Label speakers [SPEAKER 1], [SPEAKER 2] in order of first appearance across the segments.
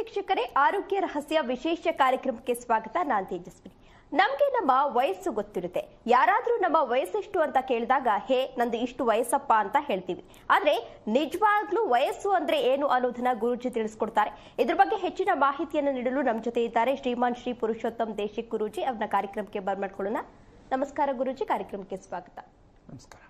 [SPEAKER 1] ವೀಕ್ಷಕರೇ, ಆರೋಗ್ಯ ರಹಸ್ಯ ವಿಶೇಷ ಕಾರ್ಯಕ್ರಮಕ್ಕೆ ಸ್ವಾಗತ. ನಾನು ತೇಜಸ್ವಿನಿ. ನಮ್ಗೆ ನಮ್ಮ ವಯಸ್ಸು ಗೊತ್ತಿರುತ್ತೆ. ಯಾರಾದ್ರೂ ನಮ್ಮ ವಯಸ್ಸೆಷ್ಟು ಅಂತ ಕೇಳಿದಾಗ ಹೇ ನಂದು ಇಷ್ಟು ವಯಸ್ಸಪ್ಪ ಅಂತ ಹೇಳ್ತೀವಿ. ಆದ್ರೆ ನಿಜವಾಗ್ಲೂ ವಯಸ್ಸು ಅಂದ್ರೆ ಏನು ಅನ್ನೋದನ್ನ ಗುರೂಜಿ ತಿಳಿಸ್ಕೊಡ್ತಾರೆ. ಇದ್ರ ಬಗ್ಗೆ ಹೆಚ್ಚಿನ ಮಾಹಿತಿಯನ್ನು ನೀಡಲು ನಮ್ಮ ಜೊತೆ ಇದ್ದಾರೆ ಶ್ರೀಮಾನ್ ಶ್ರೀ ಪುರುಷೋತ್ತಮ್ ದೇಶಿಕ್ ಗುರೂಜಿ. ಅವ್ರನ್ನ ಕಾರ್ಯಕ್ರಮಕ್ಕೆ ಬರ್ಮಾಡ್ಕೊಳ್ಳೋಣ. ನಮಸ್ಕಾರ ಗುರೂಜಿ, ಕಾರ್ಯಕ್ರಮಕ್ಕೆ ಸ್ವಾಗತ.
[SPEAKER 2] ನಮಸ್ಕಾರ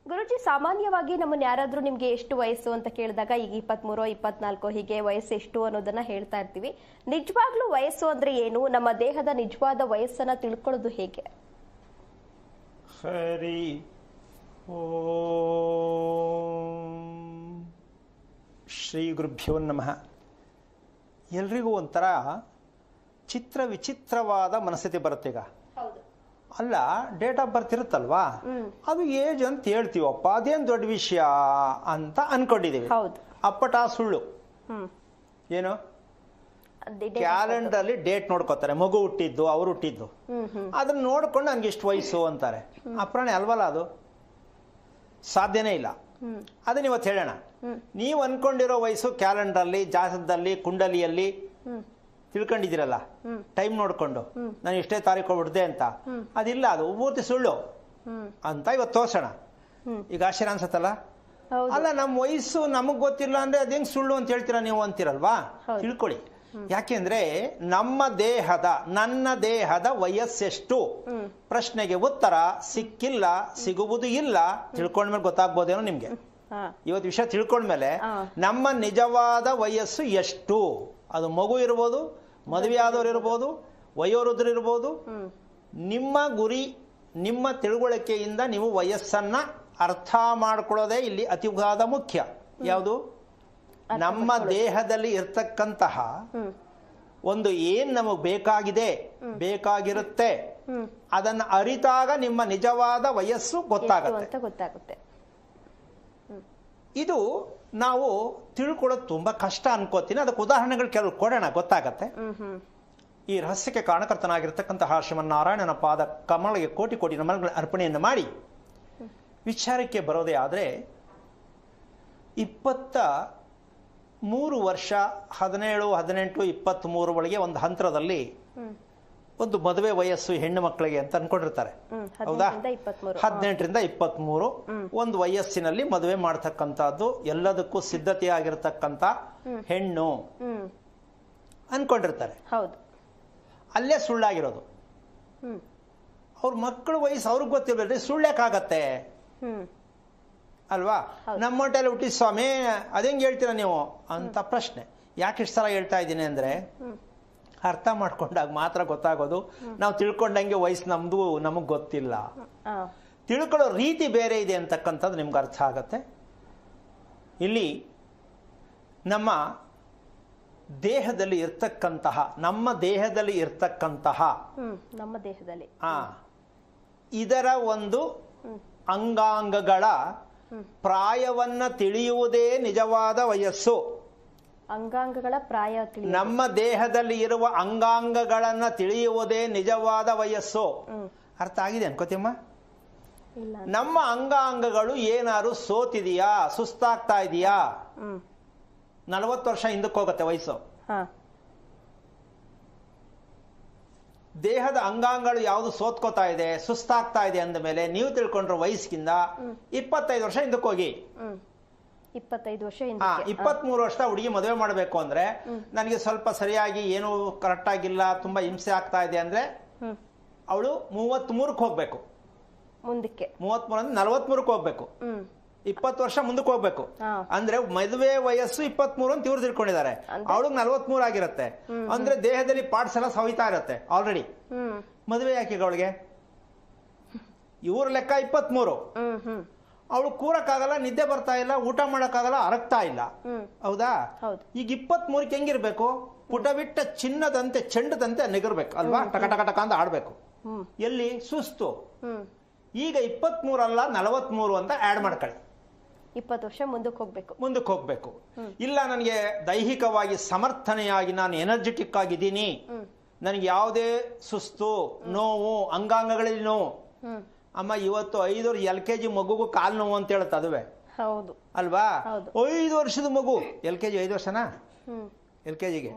[SPEAKER 1] ಗುರೂಜಿ. ಸಾಮಾನ್ಯವಾಗಿ ನಮ್ಮನ್ನ ಯಾರಾದ್ರೂ ನಿಮ್ಗೆ ಎಷ್ಟು ವಯಸ್ಸು ಅಂತ ಕೇಳಿದಾಗ ಈಗ 23, 24 ಹೀಗೆ ವಯಸ್ಸು ಎಷ್ಟು ಅನ್ನೋದನ್ನ ಹೇಳ್ತಾ ಇರ್ತೀವಿ. ನಿಜವಾಗ್ಲೂ ವಯಸ್ಸು ಅಂದ್ರೆ ಏನು? ನಮ್ಮ ದೇಹದ ನಿಜವಾದ ವಯಸ್ಸನ್ನ ತಿಳ್ಕೊಳ್ಳೋದು ಹೇಗೆ?
[SPEAKER 2] ಹರಿ ಓಂ ಶ್ರೀ ಗುರುಭ್ಯೋ ನಮಃ. ಎಲ್ರಿಗೂ ಒಂಥರ ವಿಚಿತ್ರವಾದ ಮನಸ್ಥಿತಿ ಬರುತ್ತೆ. ಈಗ ಅಲ್ಲ, ಡೇಟ್ ಆಫ್ ಬರ್ತ್ ಇರುತ್ತಲ್ವಾ, ಅದು ಏಜ್ ಅಂತ ಹೇಳ್ತೀವಪ್ಪ, ಅದೇನು ದೊಡ್ಡ ವಿಷಯ ಅಂತ ಅನ್ಕೊಂಡಿದೀವಿ. ಅಪ್ಪಟ ಸುಳ್ಳು. ಏನು, ಕ್ಯಾಲೆಂಡರ್ ಅಲ್ಲಿ ಡೇಟ್ ನೋಡ್ಕೋತಾರೆ, ಮಗು ಹುಟ್ಟಿದ್ದು, ಅವ್ರು ಹುಟ್ಟಿದ್ದು, ಅದನ್ನ ನೋಡ್ಕೊಂಡು ನನ್ಗೆ ಇಷ್ಟು ವಯಸ್ಸು ಅಂತಾರೆ. ಅಪ್ರಾಣಿ ಅಲ್ವಲ್ಲ, ಅದು ಸಾಧ್ಯನೇ ಇಲ್ಲ. ಅದನ್ನ ಇವತ್ತು ಹೇಳೋಣ. ನೀವು ಅನ್ಕೊಂಡಿರೋ ವಯಸ್ಸು ಕ್ಯಾಲೆಂಡರ್ ಅಲ್ಲಿ, ಜಾತಕದಲ್ಲಿ, ಕುಂಡಲಿಯಲ್ಲಿ ತಿಳ್ಕೊಂಡಿದ್ದೀರಲ್ಲ, ಟೈಮ್ ನೋಡ್ಕೊಂಡು ನಾನು ಇಷ್ಟೇ ತಾರೀಕು ಬಿಡ್ದೆ ಅಂತ, ಅದಿಲ್ಲ, ಅದು ಪೂರ್ತಿ ಸುಳ್ಳು ಅಂತ ಇವತ್ತು ತೋರ್ಸೋಣ. ಈಗ ಆಶ್ಚರ್ಯ ಅನ್ಸತ್ತಲ್ಲ? ಅಲ್ಲ, ನಮ್ಮ ವಯಸ್ಸು ನಮಗ್ ಗೊತ್ತಿಲ್ಲ ಅಂದ್ರೆ ಅದೇಂಗ್ ಸುಳ್ಳು ಅಂತ ಹೇಳ್ತೀರಾ ನೀವು ಅಂತೀರಲ್ವಾ? ತಿಳ್ಕೊಳ್ಳಿ. ಯಾಕೆಂದ್ರೆ ನನ್ನ ದೇಹದ ವಯಸ್ಸೆಷ್ಟು ಪ್ರಶ್ನೆಗೆ ಉತ್ತರ ಸಿಕ್ಕಿಲ್ಲ, ಸಿಗುವುದು ಇಲ್ಲ. ತಿಳ್ಕೊಂಡ್ಮೇಲೆ ಗೊತ್ತಾಗ್ಬೋದೇನೋ ನಿಮ್ಗೆ. ಇವತ್ತು ವಿಷಯ ತಿಳ್ಕೊಂಡ್ಮೇಲೆ ನಮ್ಮ ನಿಜವಾದ ವಯಸ್ಸು ಎಷ್ಟು, ಅದು ಮಗು ಇರ್ಬೋದು, ಮದುವೆ ಆದವ್ರು ಇರ್ಬೋದು, ವಯೋವೃದ್ಧರು ಇರ್ಬೋದು. ನಿಮ್ಮ ಗುರಿ, ನಿಮ್ಮ ತಿಳುವಳಿಕೆಯಿಂದ ನೀವು ವಯಸ್ಸನ್ನ ಅರ್ಥ ಮಾಡ್ಕೊಳ್ಳೋದೇ ಇಲ್ಲಿ ಅತಿವಾದ ಮುಖ್ಯ. ಯಾವುದು? ನಮ್ಮ ದೇಹದಲ್ಲಿ ಇರ್ತಕ್ಕಂತಹ ಒಂದು ಏನ್ ನಮಗ್ ಬೇಕಾಗಿದೆ, ಬೇಕಾಗಿರುತ್ತೆ, ಅದನ್ನ ಅರಿತಾಗ ನಿಮ್ಮ ನಿಜವಾದ ವಯಸ್ಸು ಗೊತ್ತಾಗುತ್ತೆ. ಇದು ನಾವು ತಿಳ್ಕೊಳ್ಳೋದು ತುಂಬಾ ಕಷ್ಟ ಅನ್ಕೋತೀನಿ. ಅದಕ್ಕೆ ಉದಾಹರಣೆಗಳು ಕೆಲವು ಕೊಡೋಣ, ಗೊತ್ತಾಗತ್ತೆ. ಈ ರಹಸ್ಯಕ್ಕೆ ಕಾರಣಕರ್ತನಾಗಿರ್ತಕ್ಕಂತಹ ಶ್ರೀಮನ್ನಾರಾಯಣನ ಪಾದ ಕಮಲಗೆ ಕೋಟಿ ಕೋಟಿ ನಮನಗಳ ಅರ್ಪಣೆಯನ್ನು ಮಾಡಿ ವಿಚಾರಕ್ಕೆ ಬರೋದೇ ಆದ್ರೆ, 23 ವರ್ಷ, 17, 18, 23 ಒಳಗೆ ಒಂದು ಹಂತದಲ್ಲಿ ಒಂದು ಮದುವೆ ವಯಸ್ಸು ಹೆಣ್ಣು ಮಕ್ಕಳಿಗೆ ಅಂತ ಅನ್ಕೊಂಡಿರ್ತಾರೆ. ಹೌದಾ? 18ರಿಂದ 23 ಒಂದು ವಯಸ್ಸಿನಲ್ಲಿ ಮದುವೆ ಮಾಡ್ತಕ್ಕಂಥದ್ದು, ಎಲ್ಲದಕ್ಕೂ ಸಿದ್ಧತೆಯಾಗಿರ್ತಕ್ಕಂಥ ಹೆಣ್ಣು ಅನ್ಕೊಂಡಿರ್ತಾರೆ. ಅಲ್ಲೇ ಸುಳ್ಳಾಗಿರೋದು. ಅವ್ರ ಮಕ್ಕಳ ವಯಸ್ಸು ಅವ್ರಿಗೆ ಗೊತ್ತಿರ್ಬೇಡ್ರಿ, ಸುಳ್ಳ್ಯಾಕಾಗತ್ತೆ ಅಲ್ವಾ? ನಮ್ಮ ಹೊಟ್ಟೆಯಲ್ಲಿ ಹುಟ್ಟಿ ಸ್ವಾಮಿ ಅದೇಂಗ್ ಹೇಳ್ತೀರಾ ನೀವು ಅಂತ ಪ್ರಶ್ನೆ. ಯಾಕೆ ಇಷ್ಟು ಸಲ ಹೇಳ್ತಾ ಇದ್ದೀನಿ ಅಂದ್ರೆ, ಅರ್ಥ ಮಾಡ್ಕೊಂಡಾಗ ಮಾತ್ರ ಗೊತ್ತಾಗೋದು. ನಾವು ತಿಳ್ಕೊಂಡಂಗೆ ವಯಸ್ಸು ನಮಗ್ ಗೊತ್ತಿಲ್ಲ. ತಿಳ್ಕೊಳ್ಳೋ ರೀತಿ ಬೇರೆ ಇದೆ ಅಂತಕ್ಕಂಥದ್ದು ನಿಮ್ಗೆ ಅರ್ಥ ಆಗತ್ತೆ. ಇಲ್ಲಿ ನಮ್ಮ ದೇಹದಲ್ಲಿ ಇರ್ತಕ್ಕಂತಹ ಇದರ ಒಂದು ಅಂಗಾಂಗಗಳ ಪ್ರಾಯವನ್ನ ತಿಳಿಯುವುದೇ ನಿಜವಾದ ವಯಸ್ಸು.
[SPEAKER 1] ಅಂಗಾಂಗಗಳ ಪ್ರಾಯ
[SPEAKER 2] ನಮ್ಮ ದೇಹದಲ್ಲಿ ಇರುವ ಅಂಗಾಂಗಗಳನ್ನ ತಿಳಿಯುವುದೇ ನಿಜವಾದ ವಯಸ್ಸು. ಅರ್ಥ ಆಗಿದೆ ಅನ್ಕೋತಿಯಮ್ಮ? ನಮ್ಮ ಅಂಗಾಂಗಗಳು ಏನಾದ್ರು ಸೋತಿದೆಯಾ, ಸುಸ್ತಾಗ್ತಾ ಇದೆಯಾ? 40 ವರ್ಷ ಹಿಂದಕ್ಕೆ ಹೋಗುತ್ತೆ ವಯಸ್ಸು. ದೇಹದ ಅಂಗಾಂಗಗಳು ಯಾವುದು ಸೋತ್ಕೋತಾ ಇದೆ, ಸುಸ್ತಾಗ್ತಾ ಇದೆ ಅಂದ ಮೇಲೆ ನೀವು ತಿಳ್ಕೊಂಡ್ರ ವಯಸ್ಸಿಗಿಂದ 25 ವರ್ಷ ಹಿಂದಕ್ಕೆ ಹೋಗಿ.
[SPEAKER 1] 25 ವರ್ಷ
[SPEAKER 2] 23 ವರ್ಷ ಹುಡುಗಿ ಮದುವೆ ಮಾಡಬೇಕು ಅಂದ್ರೆ, ನನಗೆ ಸ್ವಲ್ಪ ಸರಿಯಾಗಿ ಏನು ಕರೆಕ್ಟ್ ಆಗಿಲ್ಲ, ತುಂಬಾ ಹಿಂಸೆ ಆಗ್ತಾ ಇದೆ ಅಂದ್ರೆ ಅವಳು 33ಕ್ಕೆ ಹೋಗ್ಬೇಕು. ಮುಂದಕ್ಕೆ 33 ಅಂದ್ರೆ 43ಕ್ಕೆ ಹೋಗ್ಬೇಕು. 20 ವರ್ಷ ಮುಂದಕ್ಕೆ ಹೋಗ್ಬೇಕು. ಅಂದ್ರೆ ಮದುವೆ ವಯಸ್ಸು 23 ಅಂತ ಇವ್ರು ತಿಳ್ಕೊಂಡಿದ್ದಾರೆ. ಅವಳಿಗೆ 43 ಆಗಿರುತ್ತೆ. ಅಂದ್ರೆ ದೇಹದಲ್ಲಿ ಪಾರ್ಟ್ಸ್ ಎಲ್ಲ ಸವಿತಾ ಇರುತ್ತೆ ಆಲ್ರೆಡಿ. ಮದುವೆ ಯಾಕೆ ಅವಳಿಗೆ? ಇವ್ರ ಲೆಕ್ಕ 23. ಅವಳು ಕೂರಕ್ಕಾಗಲ್ಲ, ನಿದ್ದೆ ಬರ್ತಾ ಇಲ್ಲ, ಊಟ ಮಾಡಕ್ಕಾಗಲ್ಲ, ಅರಗ್ತಾ ಇಲ್ಲ. ಹೌದಾ? ಈಗ 23ಕ್ಕೆ ಹೆಂಗಿರ್ಬೇಕು? ಪುಟ ಬಿಟ್ಟ ಚಿನ್ನದಂತೆ, ಚೆಂಡದಂತೆ ನಿಗರ್ಬೇಕು ಅಲ್ವಾ? ಟಕ ಟಕ ಟಕ ಅಂತ ಆಡ್ಬೇಕು. ಎಲ್ಲಿ? ಸುಸ್ತು. ಈಗ 23 ಅಲ್ಲ 43 ಅಂತ ಆಡ್ ಮಾಡ್ಕೊಳ್ಳಿ.
[SPEAKER 1] 20 ವರ್ಷ ಮುಂದಕ್ಕೆ ಹೋಗ್ಬೇಕು.
[SPEAKER 2] ಇಲ್ಲ, ನನಗೆ ದೈಹಿಕವಾಗಿ ಸಮರ್ಥನೆಯಾಗಿ ನಾನು ಎನರ್ಜೆಟಿಕ್ ಆಗಿದ್ದೀನಿ, ನನಗೆ ಯಾವುದೇ ಸುಸ್ತು, ನೋವು, ಅಂಗಾಂಗಗಳಲ್ಲಿ ನೋವು. ಅಮ್ಮ, ಇವತ್ತು 5 LKG ಮಗುಗೂ ಕಾಲು ನೋವು ಅಂತ ಹೇಳುತ್ತೆ. ಅದುವೇ
[SPEAKER 1] ಹೌದು
[SPEAKER 2] ಅಲ್ವಾ? 5 ವರ್ಷದ ಮಗು, LKG 5 ವರ್ಷನಾ? LKGಗೆ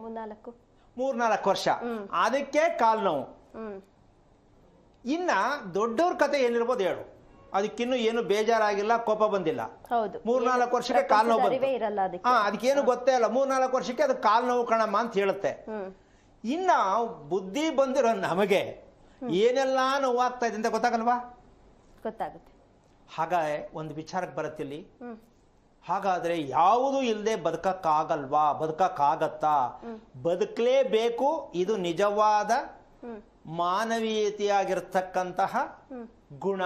[SPEAKER 1] 3-4
[SPEAKER 2] ವರ್ಷ. ಅದಕ್ಕೆ ಕಾಲು ನೋವು. ಇನ್ನ ದೊಡ್ಡವ್ರ ಕತೆ ಏನಿರ್ಬೋದು ಹೇಳು, ಅದಕ್ಕಿನ್ನೂ ಏನು ಬೇಜಾರಾಗಿಲ್ಲ, ಕೋಪ ಬಂದಿಲ್ಲ. 3-4 ವರ್ಷಕ್ಕೆ ಕಾಲು ನೋವು ಬಂತು. ಅದಕ್ಕೇನು ಗೊತ್ತೇ ಇಲ್ಲ, 3-4 ವರ್ಷಕ್ಕೆ ಅದು ಕಾಲು ನೋವು ಕಣಮ್ಮ ಅಂತ ಹೇಳುತ್ತೆ. ಇನ್ನ ಬುದ್ಧಿ ಬಂದಿರೋ ನಮಗೆ ಏನೆಲ್ಲಾ ನೋವಾಗ್ತಾ ಇದೆ ಅಂತ ಗೊತ್ತಾಗಲ್ವಾ?
[SPEAKER 1] ಗೊತ್ತಾಗುತ್ತೆ.
[SPEAKER 2] ಹಾಗಾದ್ರೆ ಒಂದು ವಿಚಾರಕ್ಕೆ ಬರುತ್ತಿಲ್ಲಿ, ಹಾಗಾದ್ರೆ ಯಾವುದು ಇಲ್ಲದೆ ಬದುಕಕ್ಕಾಗಲ್ವಾ? ಬದುಕಕ್ಕಾಗತ್ತಾ? ಬದುಕಲೇಬೇಕು. ಇದು ನಿಜವಾದ ಮಾನವೀಯತೆಯಾಗಿರ್ತಕ್ಕಂತಹ ಗುಣ.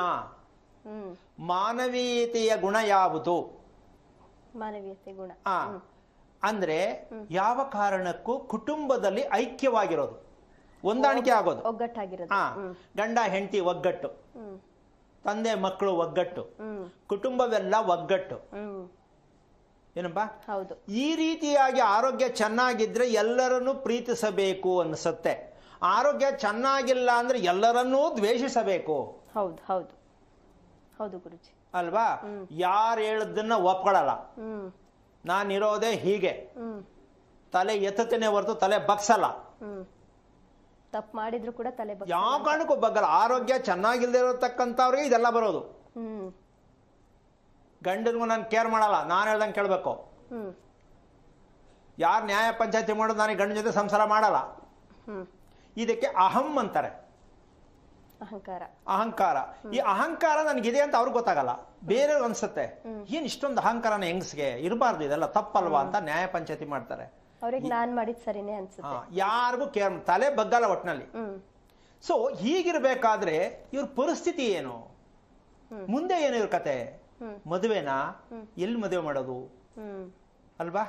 [SPEAKER 2] ಮಾನವೀಯತೆಯ ಗುಣ ಯಾವುದು?
[SPEAKER 1] ಮಾನವೀಯತೆ ಗುಣ
[SPEAKER 2] ಅಂದ್ರೆ ಯಾವ ಕಾರಣಕ್ಕೂ ಕುಟುಂಬದಲ್ಲಿ ಐಕ್ಯವಾಗಿರೋದು, ಹೊಂದಾಣಿಕೆ ಆಗೋದು,
[SPEAKER 1] ಒಗ್ಗಟ್ಟಾಗಿರೋದು.
[SPEAKER 2] ಗಂಡ ಹೆಂಡತಿ ಒಗ್ಗಟ್ಟು, ತಂದೆ ಮಕ್ಕಳು ಒಗ್ಗಟ್ಟು, ಕುಟುಂಬವೆಲ್ಲ ಒಗ್ಗಟ್ಟು. ಏನಪ್ಪಾ? ಈ ರೀತಿಯಾಗಿ ಆರೋಗ್ಯ ಚೆನ್ನಾಗಿದ್ರೆ ಎಲ್ಲರನ್ನೂ ಪ್ರೀತಿಸಬೇಕು ಅನ್ಸುತ್ತೆ. ಆರೋಗ್ಯ ಚೆನ್ನಾಗಿಲ್ಲ ಅಂದ್ರೆ ಎಲ್ಲರನ್ನೂ ದ್ವೇಷಿಸಬೇಕು.
[SPEAKER 1] ಹೌದು ಹೌದು ಹೌದು ಗುರುಜಿ.
[SPEAKER 2] ಅಲ್ವಾ? ಯಾರು ಹೇಳದನ್ನ ಒಪ್ಕೊಳ್ಳಲ್ಲ. ನಾನಿರೋದೇ ಹೀಗೆ, ತಲೆ ಎತ್ತುತ್ತೇನೆ ಹೊರತು ತಲೆ ಬಗ್ಸಲ್ಲ.
[SPEAKER 1] ತಪ್ಪು ಮಾಡಿದ್ರು ಕೂಡ ತಲೆ
[SPEAKER 2] ಯಾವ ಕಾರಣಕ್ಕೂ ಬಗ್ಗಲ್ಲ. ಆರೋಗ್ಯ ಚೆನ್ನಾಗಿಲ್ದೇ ಇರತಕ್ಕಂಥವ್ರಿಗೆ ಇದೆಲ್ಲ ಬರೋದು. ಗಂಡನಿಗೂ ನಾನು ಕೇರ್ ಮಾಡಲ್ಲ, ನಾನು ಹೇಳ್ದಂಗೆ ಕೇಳಬೇಕು. ಯಾರು ನ್ಯಾಯ ಪಂಚಾಯತಿ ಮಾಡೋದು, ನಾನು ಗಂಡನ ಜೊತೆ ಸಂಸಾರ ಮಾಡಲ್ಲ. ಇದಕ್ಕೆ ಅಹಂ ಅಂತಾರೆ, ಅಹಂಕಾರ. ಈ ಅಹಂಕಾರ ನನಗಿದೆ ಅಂತ ಅವ್ರಿಗೆ ಗೊತ್ತಾಗಲ್ಲ, ಬೇರೆಯವ್ರಿಗೆ ಅನ್ಸುತ್ತೆ ಏನ್ ಇಷ್ಟೊಂದು ಅಹಂಕಾರನ ಹೆಂಗಸ್ಗೆ ಇರಬಾರ್ದು, ಇದೆಲ್ಲ ತಪ್ಪಲ್ವಾ ಅಂತ ನ್ಯಾಯ ಪಂಚಾಯತಿ ಮಾಡ್ತಾರೆ.
[SPEAKER 1] ನಾನ್ ಮಾಡಿದ್ ಸರಿನೇ ಅನ್ಸುತ್ತೆ.
[SPEAKER 2] ಯಾರಿಗೂ ಕೇರ್, ತಲೆ ಬಗ್ಗಲ್ಲ ಒಟ್ನಲ್ಲಿ. ಸೊ ಹೀಗಿರ್ಬೇಕಾದ್ರೆ ಇವ್ರ ಪರಿಸ್ಥಿತಿ ಏನು, ಮುಂದೆ ಏನು ಇವ್ರ ಕತೆ? ಮದುವೆನಾ? ಎಲ್ಲಿ ಮದುವೆ ಮಾಡೋದು? ಅಲ್ವಾ?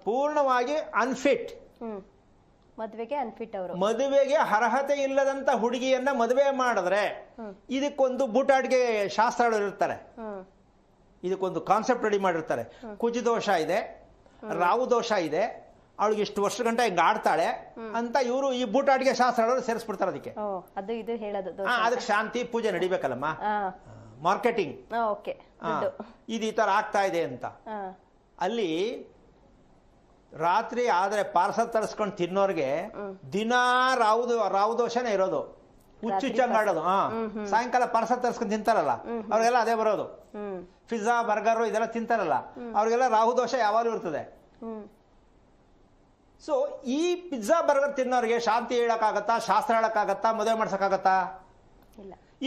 [SPEAKER 2] ಪೂರ್ಣವಾಗಿ ಅನ್ಫಿಟ್.
[SPEAKER 1] ಮದುವೆಗೆ ಅನ್ಫಿಟ್ ಅವರು.
[SPEAKER 2] ಮದುವೆಗೆ ಅರ್ಹತೆ ಇಲ್ಲದಂತ ಹುಡುಗಿಯನ್ನ ಮದುವೆ ಮಾಡಿದ್ರೆ ಇದಕ್ಕೊಂದು ಬೂಟಾಟಿಗೆ ಶಾಸ್ತ್ರಗಳು ಇರ್ತಾರೆ, ಇದಕ್ಕೊಂದು ಕಾನ್ಸೆಪ್ಟ್ ರೆಡಿ ಮಾಡಿರ್ತಾರೆ. ಕುಜ ದೋಷ ಇದೆ, ರಾಹು ದೋಷ ಇದೆ, ಅವಳಿಗೆ ಇಷ್ಟು ವರ್ಷ ಗಂಟ ಹಿಂಗ ಆಡ್ತಾಳೆ ಅಂತ ಇವರು ಈ ಬೂಟಾಟಿಗೆ ಶಾಸ್ತ್ರಗಳು ಸೇರಿಸ್ಬಿಡ್ತಾರೆ. ಅದಕ್ಕೆ ಅದಕ್ಕೆ ಶಾಂತಿ ಪೂಜೆ ನಡಿಬೇಕಲ್ಲಮ್ಮ, ಮಾರ್ಕೆಟಿಂಗ್. ಇದು ಈ ತರ ಆಗ್ತಾ ಇದೆ ಅಂತ. ಅಲ್ಲಿ ರಾತ್ರಿ ಆದ್ರೆ ಪಾರ್ಸಲ್ ತರಿಸ್ಕೊಂಡು ತಿನ್ನೋರ್ಗೆ ದಿನಾ ರಾವು ದೋಷನೇ ಇರೋದು, ಹುಚ್ಚುಚ್ಚಂಗ್ ಆಡೋದು. ಸಾಯಂಕಾಲ ಪಾರ್ಸಲ್ ತರಿಸ್ಕೊಂಡು ತಿಂತಾರಲ್ಲ ಅವ್ರಿಗೆಲ್ಲ ಅದೇ ಬರೋದು. ಪಿಜ್ಜಾ ಬರ್ಗರ್ ಇದೆಲ್ಲ ತಿಂತಾರಲ್ಲ ಅವ್ರಿಗೆಲ್ಲ ರಾಹು ದೋಷ ಯಾವಾಗಲೂ ಇರ್ತದೆ. ಸೊ ಈ ಪಿಜ್ಜಾ ಬರ್ಗರ್ ತಿನ್ನೋರಿಗೆ ಶಾಂತಿ ಹೇಳಕ್ಕಾಗತ್ತಾ? ಶಾಸ್ತ್ರ ಹೇಳಕ್ಕಾಗತ್ತಾ? ಮದುವೆ ಮಾಡ್ಸಕ್ಕಾಗತ್ತಾ?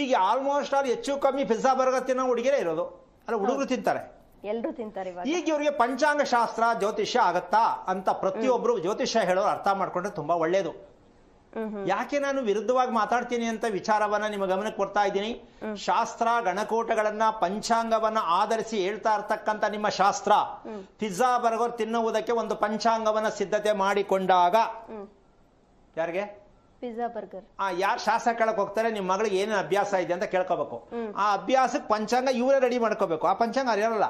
[SPEAKER 2] ಈಗ ಆಲ್ಮೋಸ್ಟ್ ಆಲ್ ಹೆಚ್ಚು ಕಮ್ಮಿ ಪಿಜ್ಜಾ ಬರ್ಗರ್ ತಿನ್ನೋ ಹುಡುಗಿರೇ ಇರೋದು, ಅಲ್ಲ ಹುಡುಗರು ತಿಂತಾರೆ,
[SPEAKER 1] ಎಲ್ಲರೂ ತಿಂತಾರೆ.
[SPEAKER 2] ಈಗ ಇವ್ರಿಗೆ ಪಂಚಾಂಗ ಶಾಸ್ತ್ರ ಜ್ಯೋತಿಷ್ಯ ಆಗತ್ತಾ ಅಂತ ಪ್ರತಿಯೊಬ್ರು ಜ್ಯೋತಿಷ್ಯ ಹೇಳೋರು ಅರ್ಥ ಮಾಡ್ಕೊಂಡ್ರೆ ತುಂಬಾ ಒಳ್ಳೇದು. ಯಾಕೆ ನಾನು ವಿರುದ್ಧವಾಗಿ ಮಾತಾಡ್ತೀನಿ ಅಂತ ವಿಚಾರವನ್ನ ನಿಮ್ಮ ಗಮನಕ್ಕೆ ಕೊಡ್ತಾ ಇದ್ದೀನಿ. ಶಾಸ್ತ್ರ ಗಣಕೂಟಗಳನ್ನ ಪಂಚಾಂಗವನ್ನ ಆಧರಿಸಿ ಹೇಳ್ತಾ ಇರ್ತಕ್ಕಂಥ ನಿಮ್ಮ ಶಾಸ್ತ್ರ ಪಿಜ್ಜಾ ಬರ್ಗರ್ ತಿನ್ನುವುದಕ್ಕೆ ಒಂದು ಪಂಚಾಂಗವನ್ನ ಸಿದ್ಧತೆ ಮಾಡಿಕೊಂಡಾಗ, ಯಾರಿಗೆ?
[SPEAKER 1] Pizza burger.
[SPEAKER 2] ಯಾರು ಶಾಸ್ತ್ರ ಕೇಳಕ್ ಹೋಗ್ತಾರೆ, ನಿಮ್ಮ ಮಗಳಿಗೆ ಏನೇನು ಅಭ್ಯಾಸ ಇದೆ ಅಂತ ಕೇಳ್ಕೋಬೇಕು. ಆ ಅಭ್ಯಾಸಕ್ಕೆ ಪಂಚಾಂಗ ಇವರೇ ರೆಡಿ ಮಾಡ್ಕೋಬೇಕು. ಆ ಪಂಚಾಂಗ ಇರಲ್ಲ,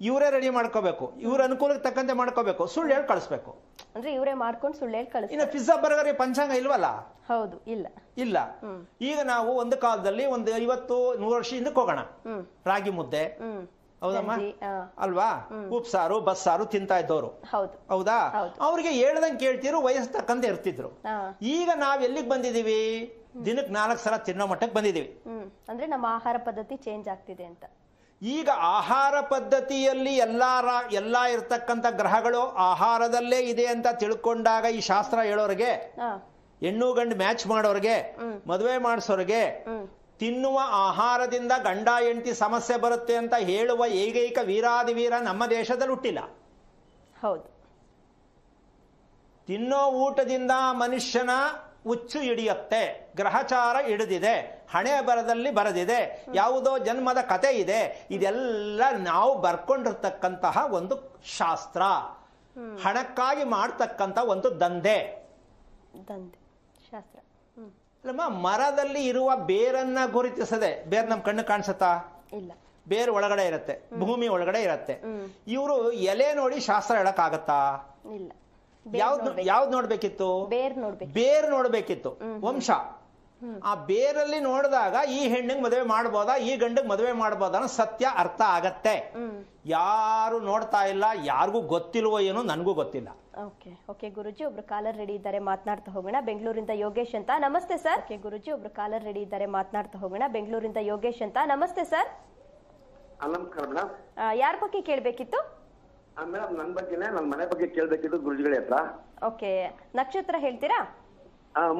[SPEAKER 2] ಇವರೇ ರೆಡಿ ಮಾಡ್ಕೋಬೇಕು, ಇವ್ರ ಅನುಕೂಲಕ್ಕೆ ತಕ್ಕಂತೆ ಮಾಡ್ಕೋಬೇಕು. ಸುಳ್ಳು ಹೇಳಿ ಕಳಿಸ್ಬೇಕು
[SPEAKER 1] ಅಂದ್ರೆ ಇವರೇ ಮಾಡ್ಕೊಂಡು ಸುಳ್ಳು ಹೇಳಿ ಕಳಿಸ್.
[SPEAKER 2] ಇನ್ನು ಪಿಜ್ಜಾ ಬರ್ಗರ್ ಪಂಚಾಂಗ ಇಲ್ವಲ್ಲ?
[SPEAKER 1] ಹೌದು, ಇಲ್ಲ.
[SPEAKER 2] ಈಗ ನಾವು ಒಂದು ಕಾಲದಲ್ಲಿ ಒಂದು 50-100 ವರ್ಷ ಹಿಂದಕ್ಕೆ ಹೋಗೋಣ, ರಾಗಿ ಮುದ್ದೆ ಹೌದಮ್ಮ ಅಲ್ವಾ, ಉಪ್ಸಾರು ಬಸ್ಸಾರು ತಿಂತಾ ಇದ್ದವರು ಹೌದಾ? ಅವ್ರಿಗೆ ಹೇಳ್ದಂಗೆ ಕೇಳ್ತಿರು, ವಯಸ್ಸು ತಕ್ಕಂತೆ ಇರ್ತಿದ್ರು. ಈಗ ನಾವ್ ಎಲ್ಲಿಗೆ ಬಂದಿದೀವಿ? ದಿನಕ್ಕೆ 4 ಸಲ ತಿನ್ನೋ ಮಟ್ಟಕ್ಕೆ ಬಂದಿದೀವಿ.
[SPEAKER 1] ಅಂದ್ರೆ ನಮ್ಮ ಆಹಾರ ಪದ್ಧತಿ ಚೇಂಜ್ ಆಗ್ತಿದೆ ಅಂತ.
[SPEAKER 2] ಈಗ ಆಹಾರ ಪದ್ಧತಿಯಲ್ಲಿ ಎಲ್ಲಾ ಇರ್ತಕ್ಕಂಥ ಗ್ರಹಗಳು ಆಹಾರದಲ್ಲೇ ಇದೆ ಅಂತ ತಿಳ್ಕೊಂಡಾಗ ಈ ಶಾಸ್ತ್ರ ಹೇಳೋರಿಗೆ, ಹೆಣ್ಣು ಗಂಡು ಮ್ಯಾಚ್ ಮಾಡೋರ್ಗೆ, ಮದುವೆ ಮಾಡಿಸೋರ್ಗೆ, ತಿನ್ನುವ ಆಹಾರದಿಂದ ಗಂಡ ಹೆಂಡತಿ ಸಮಸ್ಯೆ ಬರುತ್ತೆ ಅಂತ ಹೇಳುವ ಏಕೈಕ ವೀರಾದಿವೀರ ನಮ್ಮ ದೇಶದಲ್ಲಿ ಹುಟ್ಟಿಲ್ಲ.
[SPEAKER 1] ಹೌದು.
[SPEAKER 2] ತಿನ್ನೋ ಊಟದಿಂದ ಮನುಷ್ಯನ ಹುಚ್ಚು ಹಿಡಿಯುತ್ತೆ, ಗ್ರಹಚಾರ ಹಿಡಿದಿದೆ, ಹಣೆ ಬರದಲ್ಲಿ ಬರೆದಿದೆ, ಯಾವುದೋ ಜನ್ಮದ ಕತೆ ಇದೆ. ಇದೆಲ್ಲ ನಾವು ಬರ್ಕೊಂಡಿರ್ತಕ್ಕಂತಹ ಒಂದು ಶಾಸ್ತ್ರ, ಹಣಕ್ಕಾಗಿ ಮಾಡ್ತಕ್ಕಂಥ ಒಂದು ದಂಧೆ
[SPEAKER 1] ಶಾಸ್ತ್ರ.
[SPEAKER 2] ಮರದಲ್ಲಿ ಇರುವ ಬೇರನ್ನ ಗುರುತಿಸದೆ, ಬೇರ್ ನಮ್ ಕಣ್ಣು ಕಾಣಿಸುತ್ತಾ?
[SPEAKER 1] ಇಲ್ಲ.
[SPEAKER 2] ಬೇರ್ ಒಳಗಡೆ ಇರತ್ತೆ, ಭೂಮಿ ಒಳಗಡೆ ಇರತ್ತೆ. ಇವರು ಎಲೆ ನೋಡಿ ಶಾಸ್ತ್ರ ಹೇಳಕ್ ಆಗತ್ತಾ?
[SPEAKER 1] ಇಲ್ಲ.
[SPEAKER 2] ಯಾವ್ದು ನೋಡ್ಬೇಕಿತ್ತು? ಬೇರ್ ನೋಡ್ಬೇಕಿತ್ತು, ವಂಶ. ಆ ಬೇರಲ್ಲಿ ನೋಡಿದಾಗ ಈ ಹೆಣ್ಣಿಗೆ ಮದುವೆ ಮಾಡ್ಬೋದಾ, ಈ ಗಂಡಿಗೆ ಮದುವೆ ಮಾಡ್ಬೋದಾ ಅನ್ನೋ ಸತ್ಯ ಅರ್ಥ ಆಗತ್ತೆ. ಯಾರು ನೋಡ್ತಾ ಇಲ್ಲ, ಯಾರಿಗೂ ಗೊತ್ತಿಲ್ವೋ ಏನೋ ನನಗೂ ಗೊತ್ತಿಲ್ಲ.
[SPEAKER 1] ಓಕೆ ಓಕೆ ಗುರುಜಿ, ಒಬ್ರು ಕಾಲರ್ ರೆಡಿ ಇದ್ದಾರೆ, ಮಾತನಾಡ್ತಾ ಹೋಗೋಣ. ಬೆಂಗಳೂರಿಂದ ಯೋಗೇಶ್ ಅಂತ. ನಮಸ್ತೆ ಸರ್. ಓಕೆ ಗುರುಜಿ, ಒಬ್ರು ಕಾಲರ್ ರೆಡಿ ಇದ್ದಾರೆ, ಮಾತನಾಡ್ತಾ ಹೋಗೋಣ. ಬೆಂಗಳೂರಿಂದ ಯೋಗೇಶ್ ಅಂತ. ನಮಸ್ತೆ ಸರ್.
[SPEAKER 3] ನಮಸ್ಕಾರ ಮೇಡಮ್.
[SPEAKER 1] ಯಾರ ಬಗ್ಗೆ ಕೇಳಬೇಕಿತ್ತು?
[SPEAKER 3] ಮೇಡಮ್ ನನ್ನ ಬಗ್ಗೆನೇ, ನನ್ನ ಮನೆ ಬಗ್ಗೆ ಕೇಳಬೇಕಿತ್ತು ಗುರುಜಿಗಳ ಹತ್ರ.
[SPEAKER 1] ಓಕೆ, ನಕ್ಷತ್ರ ಹೇಳ್ತೀರಾ?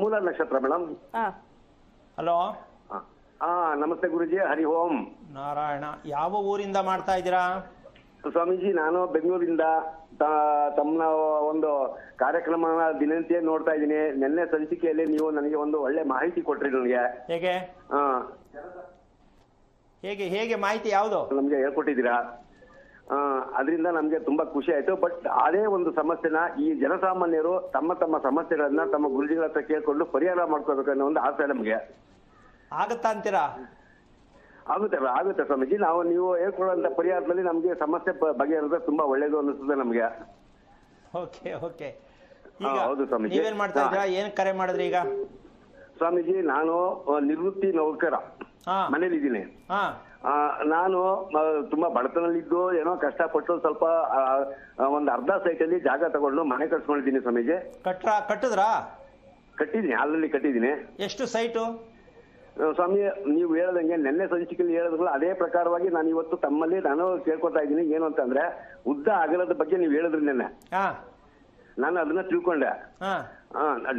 [SPEAKER 3] ಮೂಲ ನಕ್ಷತ್ರ ಮೇಡಮ್.
[SPEAKER 2] ಹಲೋ.
[SPEAKER 3] ನಮಸ್ತೆ ಗುರುಜಿ, ಹರಿ ಓಂ.
[SPEAKER 2] ನಾರಾಯಣ. ಯಾವ ಊರಿಂದ ಮಾಡ್ತಾ ಇದ್ದೀರಾ?
[SPEAKER 3] ಸ್ವಾಮೀಜಿ, ನಾನು ಬೆಂಗಳೂರಿಂದ ತಮ್ಮ ಒಂದು ಕಾರ್ಯಕ್ರಮ ದಿನನಿತ್ಯ ನೋಡ್ತಾ ಇದ್ದೀನಿ. ನಿನ್ನೆ ಸಂಚಿಕೆಯಲ್ಲಿ ನೀವು ನನಗೆ ಒಂದು ಒಳ್ಳೆ ಮಾಹಿತಿ ಕೊಟ್ರಿ ನನಗೆ.
[SPEAKER 2] ಹೇಗೆ ಹೇಗೆ ಹೇಗೆ ಮಾಹಿತಿ ಯಾವುದು
[SPEAKER 3] ನಮ್ಗೆ ಹೇಳ್ಕೊಟ್ಟಿದ್ದೀರಾ. ಅದರಿಂದ ನಮ್ಗೆ ತುಂಬಾ ಖುಷಿ ಆಯ್ತು. ಬಟ್ ಅದೇ ಒಂದು ಸಮಸ್ಯೆನ ಈ ಜನಸಾಮಾನ್ಯರು ತಮ್ಮ ತಮ್ಮ ಸಮಸ್ಯೆಗಳನ್ನ ತಮ್ಮ ಗುರುಜಿಗಳ ಹತ್ರ ಕೇಳ್ಕೊಂಡು ಪರಿಹಾರ ಮಾಡ್ಕೋಬೇಕು ಅನ್ನೋ ಒಂದು ಆಸೆ ನಮ್ಗೆ.
[SPEAKER 2] ಆಗತ್ತಾ ಅಂತೀರಾ?
[SPEAKER 3] ಆಗುತ್ತೆ ಸ್ವಾಮೀಜಿ. ನೀವು ಹೇಳ್ಕೊಳ್ಳುವಂತ ಪರಿಹಾರದಲ್ಲಿ ನಮ್ಗೆ ಸಮಸ್ಯೆ ಬಗೆಹರಿದ್ರೆ ತುಂಬಾ ಒಳ್ಳೇದು ಅನಿಸ್ತದೆ ನಮ್ಗೆ.
[SPEAKER 2] Okay okay.
[SPEAKER 3] ಹೌದು ಸ್ವಾಮೀಜಿ.
[SPEAKER 2] ನೀವೇನ್ ಮಾಡ್ತಾ ಇದ್ದೀರಾ? ಏನ್ ಕರೆ ಮಾಡಿದ್ರಿ ಈಗ?
[SPEAKER 3] ಸ್ವಾಮೀಜಿ, ನಾನು ನಿವೃತ್ತಿ ನೌಕರ, ಮನೇಲಿದ್ದೀನಿ. ನಾನು ತುಂಬಾ ಬಡತನಲ್ಲಿದ್ದು ಏನೋ ಕಷ್ಟಪಟ್ಟು ಸ್ವಲ್ಪ ಒಂದ್ ಅರ್ಧ ಸೈಟಲ್ಲಿ ಜಾಗ ತಗೊಂಡು ಮನೆ ಕಟ್ಸ್ಕೊಂಡಿದ್ದೀನಿ ಸ್ವಾಮೀಜಿ.
[SPEAKER 2] ಕಟ್ಟಿದ್ರಾ?
[SPEAKER 3] ಕಟ್ಟಿದ್ದೀನಿ, ಆಲ್ರೆಡಿ ಕಟ್ಟಿದ್ದೀನಿ.
[SPEAKER 2] ಎಷ್ಟು ಸೈಟು?
[SPEAKER 3] ಸ್ವಾಮಿ, ನೀವು ಹೇಳದಂಗೆ ನೆನ್ನೆ ಸಂಚಿಕೆಯಲ್ಲಿ ಹೇಳಿದ್ರಲ್ಲ ಅದೇ ಪ್ರಕಾರವಾಗಿ ನಾನು ಇವತ್ತು ತಮ್ಮಲ್ಲಿ ನಾನು ಕೇಳ್ಕೊತಾ ಇದ್ದೀನಿ. ಏನು ಅಂತಂದ್ರೆ ಉದ್ದ ಅಗಲದ ಬಗ್ಗೆ ನೀವು ಹೇಳಿದ್ರಿ ನೆನ್ನೆ, ನಾನು ಅದನ್ನ ತಿಳ್ಕೊಂಡೆ.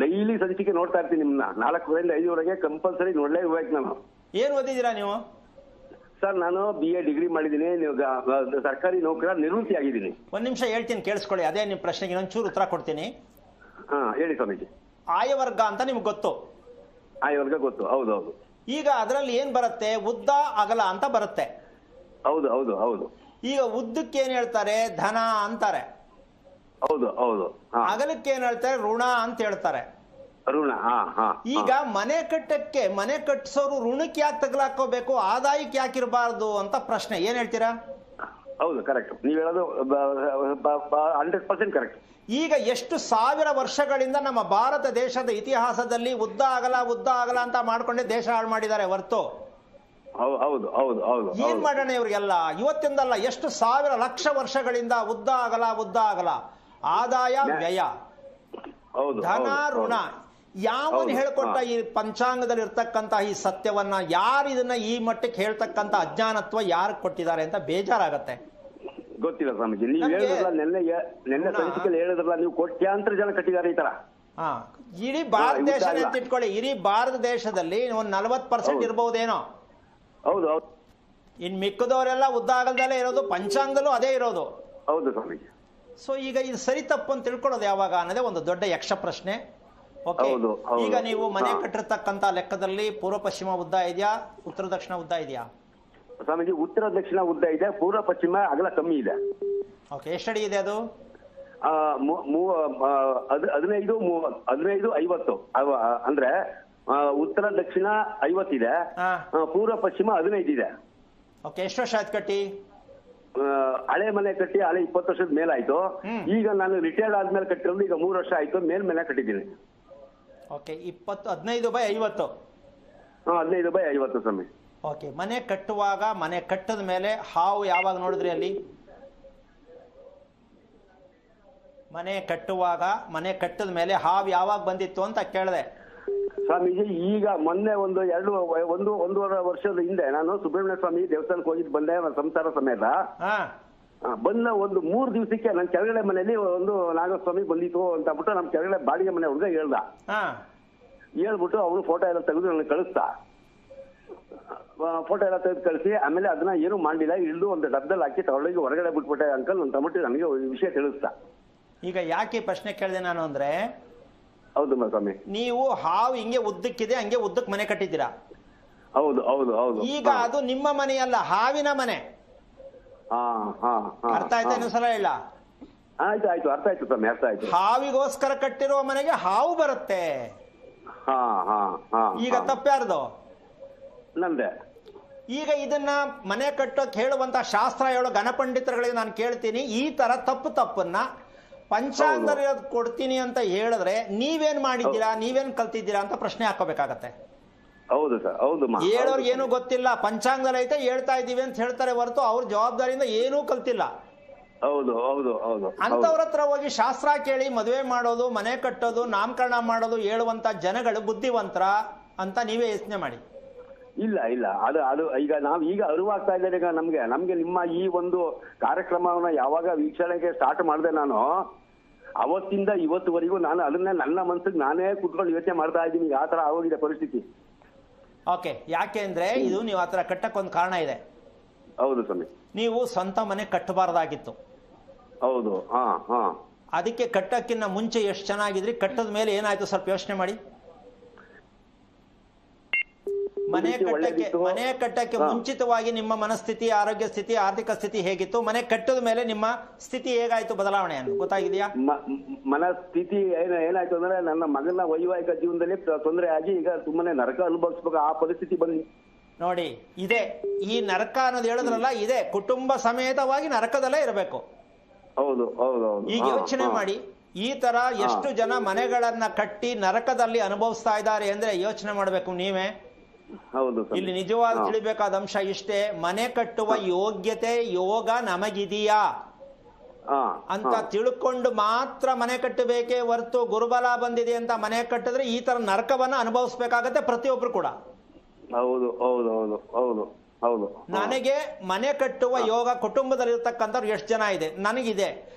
[SPEAKER 3] ಡೈಲಿ ಸಂಚಿಕೆ ನೋಡ್ತಾ ಇರ್ತೀನಿ ನಿಮ್ನ. 4 ರಿಂದ 5 ಕಂಪಲ್ಸರಿ ನೋಡ್ಲೇ ಹೋಗ್ಬೇಕು ನಾನು.
[SPEAKER 2] ಏನ್ ಓದಿದ್ದೀರಾ ನೀವು?
[SPEAKER 3] ಸರ್, ನಾನು BA ಡಿಗ್ರಿ ಮಾಡಿದ್ದೀನಿ. ಸರ್ಕಾರಿ ನೌಕರ ನಿವೃತ್ತಿ ಆಗಿದ್ದೀನಿ.
[SPEAKER 2] ಒಂದ್ ನಿಮಿಷ ಹೇಳ್ತೀನಿ, ಕೇಳಿಸ್ಕೊಳ್ಳಿ. ಅದೇ ನಿಮ್ ಪ್ರಶ್ನೆಗೆ ಇನ್ನೊಂಚೂರು ಉತ್ತರ ಕೊಡ್ತೀನಿ.
[SPEAKER 3] ಹೇಳಿ ಸ್ವಾಮೀಜಿ.
[SPEAKER 2] ಆಯವರ್ಗ ಅಂತ ನಿಮ್ಗೆ ಗೊತ್ತು?
[SPEAKER 3] ಆಯವರ್ಗ ಗೊತ್ತು. ಹೌದೌದು.
[SPEAKER 2] ಈಗ ಅದರಲ್ಲಿ ಏನ್ ಬರುತ್ತೆ? ಉದ್ದ ಅಗಲ ಅಂತ ಬರುತ್ತೆ.
[SPEAKER 3] ಹೌದು ಹೌದು ಹೌದು.
[SPEAKER 2] ಈಗ ಉದ್ದಕ್ಕೆ ಏನ್ ಹೇಳ್ತಾರೆ? ಧನ ಅಂತಾರೆ.
[SPEAKER 3] ಹೌದು ಹೌದು.
[SPEAKER 2] ಅಗಲಕ್ಕೆ ಏನ್ ಹೇಳ್ತಾರೆ? ಋಣ ಅಂತ ಹೇಳ್ತಾರೆ.
[SPEAKER 3] ಋಣ.
[SPEAKER 2] ಈಗ ಮನೆ ಕಟ್ಟಕ್ಕೆ, ಮನೆ ಕಟ್ಟಿಸೋರು ಋಣಕ್ಕೆ ಯಾಕೆ ತಗಲಾಕೋಬೇಕು, ಆದಾಯಕ್ಕೆ ಯಾಕಿರಬಾರ್ದು ಅಂತ ಪ್ರಶ್ನೆ. ಏನ್ ಹೇಳ್ತೀರಾ?
[SPEAKER 3] ಹೌದು, ಕರೆಕ್ಟ್. ನೀವು ಹೇಳೋದು 100% ಕರೆಕ್ಟ್.
[SPEAKER 2] ಈಗ ಎಷ್ಟು ಸಾವಿರ ವರ್ಷಗಳಿಂದ ನಮ್ಮ ಭಾರತ ದೇಶದ ಇತಿಹಾಸದಲ್ಲಿ ಉದ್ದ ಅಗಲ ಅಂತ ಮಾಡ್ಕೊಂಡೆ ದೇಶ ಹಾಳು ಮಾಡಿದ್ದಾರೆ ಹೊರತು
[SPEAKER 3] ಹೌದು ಹೌದು ಹೌದು.
[SPEAKER 2] ಏನ್ ಮಾಡೋಣ ಇವ್ರಿಗೆಲ್ಲ? ಇವತ್ತಿಂದಲ್ಲ, ಎಷ್ಟು ಸಾವಿರ ಲಕ್ಷ ವರ್ಷಗಳಿಂದ ಉದ್ದ ಅಗಲ, ಆದಾಯ ವ್ಯಯ, ಧನ ಋಣ. ಯಾವನ್ ಹೇಳ್ಕೊಟ್ಟ ಈ ಪಂಚಾಂಗದಲ್ಲಿ ಇರ್ತಕ್ಕಂತ ಈ ಸತ್ಯವನ್ನ? ಯಾರು ಇದನ್ನ ಈ ಮಟ್ಟಕ್ಕೆ ಹೇಳ್ತಕ್ಕಂತ ಅಜ್ಞಾನತ್ವ ಯಾರು ಕೊಟ್ಟಿದ್ದಾರೆ ಅಂತ ಬೇಜಾರಾಗತ್ತೆ.
[SPEAKER 3] ಗೊತ್ತಿಲ್ಲ ಸ್ವಾಮೀಜಿ. ನೀವು ಹೇಳಿದ್ರಲ್ಲ ನೆನ್ನೆ ಸಂಚಿಕೆಯಲ್ಲಿ ಹೇಳಿದ್ರಲ್ಲ, ನೀವು ಕೋಟ್ಯಾಂತರ ಜನ ಕಟ್ಟಿದ್ದಾರೆ ಈ ತರ.
[SPEAKER 2] ಇಡೀ ಭಾರತ ದೇಶ ಅಂತ ಇಟ್ಕೊಳ್ಳಿ. ಇಡೀ ಭಾರತ ದೇಶದಲ್ಲಿ ಒಂದು 40% ಇರಬಹುದೇನೋ.
[SPEAKER 3] ಹೌದು ಹೌದು.
[SPEAKER 2] ಇನ್ ಮಿಕ್ಕದವರೆಲ್ಲ ಉದ್ದ ಆಗಲ್ದಲ್ಲೇ ಇರೋದು, ಪಂಚಾಂಗದಲ್ಲೂ ಅದೇ ಇರೋದು.
[SPEAKER 3] ಹೌದು ಸ್ವಾಮೀಜಿ.
[SPEAKER 2] ಸೊ ಈಗ ಇದು ಸರಿ ತಪ್ಪು ಅಂತ ತಿಳ್ಕೊಳ್ಳೋದು ಯಾವಾಗ ಅನ್ನೋದೇ ಒಂದು ದೊಡ್ಡ ಯಕ್ಷ ಪ್ರಶ್ನೆ. ಓಕೆ, ಈಗ ನೀವು ಮನೆ ಕಟ್ಟಿರ್ತಕ್ಕಂತ ಲೆಕ್ಕದಲ್ಲಿ ಪೂರ್ವ ಪಶ್ಚಿಮ ಉದ್ದ ಇದೆಯಾ, ಉತ್ತರ ದಕ್ಷಿಣ ಉದ್ದ ಇದೆಯಾ?
[SPEAKER 3] ಸ್ವಾಮೀಜಿ, ಉತ್ತರ ದಕ್ಷಿಣ ಉದ್ದ ಇದೆ, ಪೂರ್ವ ಪಶ್ಚಿಮ ಅಗಲ ಕಮ್ಮಿ ಇದೆ.
[SPEAKER 2] ಓಕೆ, ಎಷ್ಟಡಿ ಇದೆ ಅದು?
[SPEAKER 3] 15-50. ಅಂದ್ರೆ ಉತ್ತರ ದಕ್ಷಿಣ 50 ಇದೆ, ಪೂರ್ವ ಪಶ್ಚಿಮ 15 ಇದೆ.
[SPEAKER 2] ಓಕೆ, ಎಷ್ಟು ವರ್ಷ ಆಯ್ತು ಕಟ್ಟಿ?
[SPEAKER 3] ಹಳೆ ಮನೆ ಕಟ್ಟಿ 20 ವರ್ಷದ ಮೇಲಾಯ್ತು. ಈಗ ನಾನು ರಿಟೈರ್ಡ್ ಆದ್ಮೇಲೆ ಕಟ್ಟಿರೋದು ಈಗ 3 ವರ್ಷ ಆಯ್ತು. ಮೇಲ್ಮೇಲೆ ಕಟ್ಟಿದ್ದೀನಿ.
[SPEAKER 2] ಓಕೆ, 15/50.
[SPEAKER 3] 15/50 ಸ್ವಾಮಿ.
[SPEAKER 2] ಓಕೆ, ಮನೆ ಕಟ್ಟುವಾಗ, ಮನೆ ಕಟ್ಟದ ಮೇಲೆ ಹಾವು ಯಾವಾಗ ನೋಡಿದ್ರಿ ಅಲ್ಲಿ? ಮನೆ ಕಟ್ಟುವಾಗ, ಮನೆ ಕಟ್ಟದ ಮೇಲೆ ಹಾವು ಯಾವಾಗ ಬಂದಿತ್ತು ಅಂತ ಕೇಳಿದೆ.
[SPEAKER 3] ಸ್ವಾಮೀಜಿ, ಈಗ ಮೊನ್ನೆ ಒಂದೂವರೆ ವರ್ಷದ ಹಿಂದೆ ನಾನು ಸುಬ್ರಹ್ಮಣ್ಯ ಸ್ವಾಮಿ ದೇವಸ್ಥಾನಕ್ಕೆ ಹೋಗಿದ್ದು ಬಂದೆ ಸಂಸಾರ ಸಮೇತ. ಬಂದ ಒಂದು 3 ದಿವಸಕ್ಕೆ ನನ್ನ ಕೆಳಗಡೆ ಮನೆಯಲ್ಲಿ ಒಂದು ನಾಗಸ್ವಾಮಿ ಬಂದಿತ್ತು ಅಂತ ಬಿಟ್ಟು ನಮ್ಮ ಕೆಳಗಡೆ ಬಾಡಿಗೆ ಮನೆ ಹುಡುಗ ಹೇಳ್ಬಿಟ್ಟು ಅವನು ಫೋಟೋ ಎಲ್ಲ ತೆಗೆದು ನನಗೆ ಕಳಿಸ್ತಾ. ಫೋಟೋ ಎಲ್ಲ ತೆಗೆದು ಕಳಿಸಿ ಆಮೇಲೆ ಅದನ್ನ ಏನು ಮಾಡಿಲ್ಲ, ಇಳಿದು ಒಂದು ಡಬ್ಬದಲ್ಲಿ ಹಾಕಿ ತಗೊಳ್ಳಿ ಹೊರಗಡೆ ಬಿಟ್ಬಿಟ್ಟೆ ಅಂಕಲ್ ಅಂತ ಬಿಟ್ಟು ನನಗೆ ವಿಷಯ ತಿಳಿಸ್ತಾ.
[SPEAKER 2] ಈಗ ಯಾಕೆ ಪ್ರಶ್ನೆ ಕೇಳಿದೆ ನಾನು ಅಂದ್ರೆ,
[SPEAKER 3] ಹೌದು ಸ್ವಾಮಿ,
[SPEAKER 2] ನೀವು ಹಾವು ಹಿಂಗೆ ಉದ್ದಕ್ಕಿದೆ, ಹಂಗೆ ಉದ್ದಕ್ಕೆ ಮನೆ ಕಟ್ಟಿದ್ದೀರಾ.
[SPEAKER 3] ಹೌದು ಹೌದು ಹೌದು.
[SPEAKER 2] ಈಗ ಅದು ನಿಮ್ಮ ಮನೆಯಲ್ಲ, ಹಾವಿನ ಮನೆ. ಅರ್ಥ ಆಯ್ತಾ? ಇನ್ನೊಂದ್ಸಲ ಹೇಳ.
[SPEAKER 3] ಆಯ್ತು ಆಯ್ತು, ಅರ್ಥ ಆಯ್ತು ಸ್ವಾಮಿ, ಅರ್ಥ ಆಯ್ತು.
[SPEAKER 2] ಹಾವಿಗೋಸ್ಕರ ಕಟ್ಟಿರುವ ಮನೆಗೆ ಹಾವು ಬರುತ್ತೆ. ಈಗ ತಪ್ಪ್ಯಾರ್ದು?
[SPEAKER 3] ನಂದೆ.
[SPEAKER 2] ಈಗ ಇದನ್ನ ಮನೆ ಕಟ್ಟೋಕ್ ಹೇಳುವಂತ ಶಾಸ್ತ್ರ ಹೇಳೋ ಗಣಪಂಡಿತರುಗಳಿಗೆ ನಾನು ಕೇಳ್ತೀನಿ, ಈ ತರ ತಪ್ಪನ್ನ ಪಂಚಾಂಗದಲ್ಲಿ ಕೊಡ್ತೀನಿ ಅಂತ ಹೇಳಿದ್ರೆ ನೀವೇನ್ ಮಾಡಿದ್ದೀರಾ, ನೀವೇನ್ ಕಲ್ತಿದ್ದೀರಾ ಅಂತ ಪ್ರಶ್ನೆ ಹಾಕೋಬೇಕಾಗತ್ತೆ.
[SPEAKER 3] ಹೌದು ಸರ್, ಹೌದು.
[SPEAKER 2] ಹೇಳೋರ್ಗೆ ಏನೂ ಗೊತ್ತಿಲ್ಲ, ಪಂಚಾಂಗದಲ್ಲಿ ಐತೆ ಹೇಳ್ತಾ ಇದ್ದೀವಿ ಅಂತ ಹೇಳ್ತಾರೆ ಹೊರತು ಅವ್ರ ಜವಾಬ್ದಾರಿಯಿಂದ ಏನೂ ಕಲ್ತಿಲ್ಲ.
[SPEAKER 3] ಹೌದು ಹೌದು ಹೌದು
[SPEAKER 2] ಅಂತವ್ರ ಹತ್ರ ಹೋಗಿ ಶಾಸ್ತ್ರ ಕೇಳಿ ಮದುವೆ ಮಾಡೋದು, ಮನೆ ಕಟ್ಟೋದು, ನಾಮಕರಣ ಮಾಡೋದು ಹೇಳುವಂತ ಜನಗಳು ಬುದ್ಧಿವಂತರ ಅಂತ ನೀವೇ ಯೋಚನೆ ಮಾಡಿ.
[SPEAKER 3] ಇಲ್ಲ ಇಲ್ಲ, ಅದು ಈಗ ನಾವ್ ಈಗ ಅರಿವಾಗ್ತಾ ಇದ್ದೇನೆ. ಈಗ ನಮ್ಗೆ ನಿಮ್ಮ ಈ ಒಂದು ಕಾರ್ಯಕ್ರಮವನ್ನ ಯಾವಾಗ ವೀಕ್ಷಣೆಗೆ ಸ್ಟಾರ್ಟ್ ಮಾಡಿದೆ ನಾನು, ಅವತ್ತಿಂದ ಇವತ್ತುವರೆಗೂ ನಾನು ಅದನ್ನ ನನ್ನ ಮನಸ್ಸಿಗೆ ನಾನೇ ಕುತ್ಕೊಂಡು ಯೋಚನೆ ಮಾಡ್ತಾ ಇದ್ದೀನಿ. ಈಗ ಆತರ ಆಗೋಗಿದೆ ಪರಿಸ್ಥಿತಿ.
[SPEAKER 2] ಓಕೆ, ಯಾಕೆ ಅಂದ್ರೆ ಇದು ನೀವು ಆತರ ಕಟ್ಟಕ್ಕೊಂದು ಕಾರಣ ಇದೆ.
[SPEAKER 3] ಹೌದು ಸ್ವಾಮಿ.
[SPEAKER 2] ನೀವು ಸ್ವಂತ ಮನೆ ಕಟ್ಟಬಾರ್ದಾಗಿತ್ತು.
[SPEAKER 3] ಹೌದು. ಹಾ ಹಾ.
[SPEAKER 2] ಅದಕ್ಕೆ ಕಟ್ಟಕ್ಕಿನ್ನ ಮುಂಚೆ ಎಷ್ಟು ಚೆನ್ನಾಗಿದ್ರಿ, ಕಟ್ಟದ ಮೇಲೆ ಏನಾಯ್ತು ಸ್ವಲ್ಪ ಯೋಚನೆ ಮಾಡಿ. ಮನೆ ಕಟ್ಟಕ್ಕೆ ಮುಂಚಿತವಾಗಿ ನಿಮ್ಮ ಮನಸ್ಥಿತಿ, ಆರೋಗ್ಯ ಸ್ಥಿತಿ, ಆರ್ಥಿಕ ಸ್ಥಿತಿ ಹೇಗಿತ್ತು? ಮನೆ ಕಟ್ಟದ ಮೇಲೆ ನಿಮ್ಮ ಸ್ಥಿತಿ ಹೇಗಾಯ್ತು, ಬದಲಾವಣೆ ಅಂತ ಗೊತ್ತಾಗಿದೆಯಾ?
[SPEAKER 3] ಮನಸ್ಥಿತಿ ಏನಾಯ್ತು ಅಂದ್ರೆ ನನ್ನ ಮಗನ ವೈವಾಹಿಕ ಜೀವನದಲ್ಲಿ ತೊಂದರೆ ಆಗಿ ಈಗ ಸುಮ್ಮನೆ ನರಕ ಅನುಭವಿಸ್ಬೇಕು ಆ ಪರಿಸ್ಥಿತಿ ಬಂದಿ.
[SPEAKER 2] ನೋಡಿ, ಇದೆ ಈ ನರಕ ಅನ್ನೋದು ಹೇಳಿದ್ರಲ್ಲ, ಇದೆ ಕುಟುಂಬ ಸಮೇತವಾಗಿ ನರಕದಲ್ಲೇ ಇರಬೇಕು.
[SPEAKER 3] ಹೌದು ಹೌದು ಹೌದು.
[SPEAKER 2] ಈಗ ಯೋಚನೆ ಮಾಡಿ, ಈ ತರ ಎಷ್ಟು ಜನ ಮನೆಗಳನ್ನ ಕಟ್ಟಿ ನರಕದಲ್ಲಿ ಅನುಭವಿಸ್ತಾ ಇದ್ದಾರೆ ಅಂದ್ರೆ ಯೋಚನೆ ಮಾಡ್ಬೇಕು ನೀವೇ.
[SPEAKER 3] ಹೌದು.
[SPEAKER 2] ಇಲ್ಲಿ ನಿಜವಾದ ತಿಳಿಬೇಕಾದ ಅಂಶ ಇಷ್ಟೇ, ಮನೆ ಕಟ್ಟುವ ಯೋಗ್ಯತೆ, ಯೋಗ ನಮಗಿದೆಯಾ ಅಂತ ತಿಳ್ಕೊಂಡು ಮಾತ್ರ ಮನೆ ಕಟ್ಟಬೇಕೇ ಹೊರತು ಗುರುಬಲ ಬಂದಿದೆ ಅಂತ ಮನೆ ಕಟ್ಟಿದ್ರೆ ಈ ತರ ನರಕವನ್ನ ಅನುಭವಿಸ್ಬೇಕಾಗತ್ತೆ ಪ್ರತಿಯೊಬ್ರು ಕೂಡ.
[SPEAKER 3] ಹೌದು ಹೌದು ಹೌದು ಹೌದು ಹೌದು.
[SPEAKER 2] ನನಗೆ ಮನೆ ಕಟ್ಟುವ ಯೋಗ ಕುಟುಂಬದಲ್ಲಿ ಇರ್ತಕ್ಕಂಥವ್ರು ಎಷ್ಟು ಜನ ಇದೆ? ನನಗಿದೆ.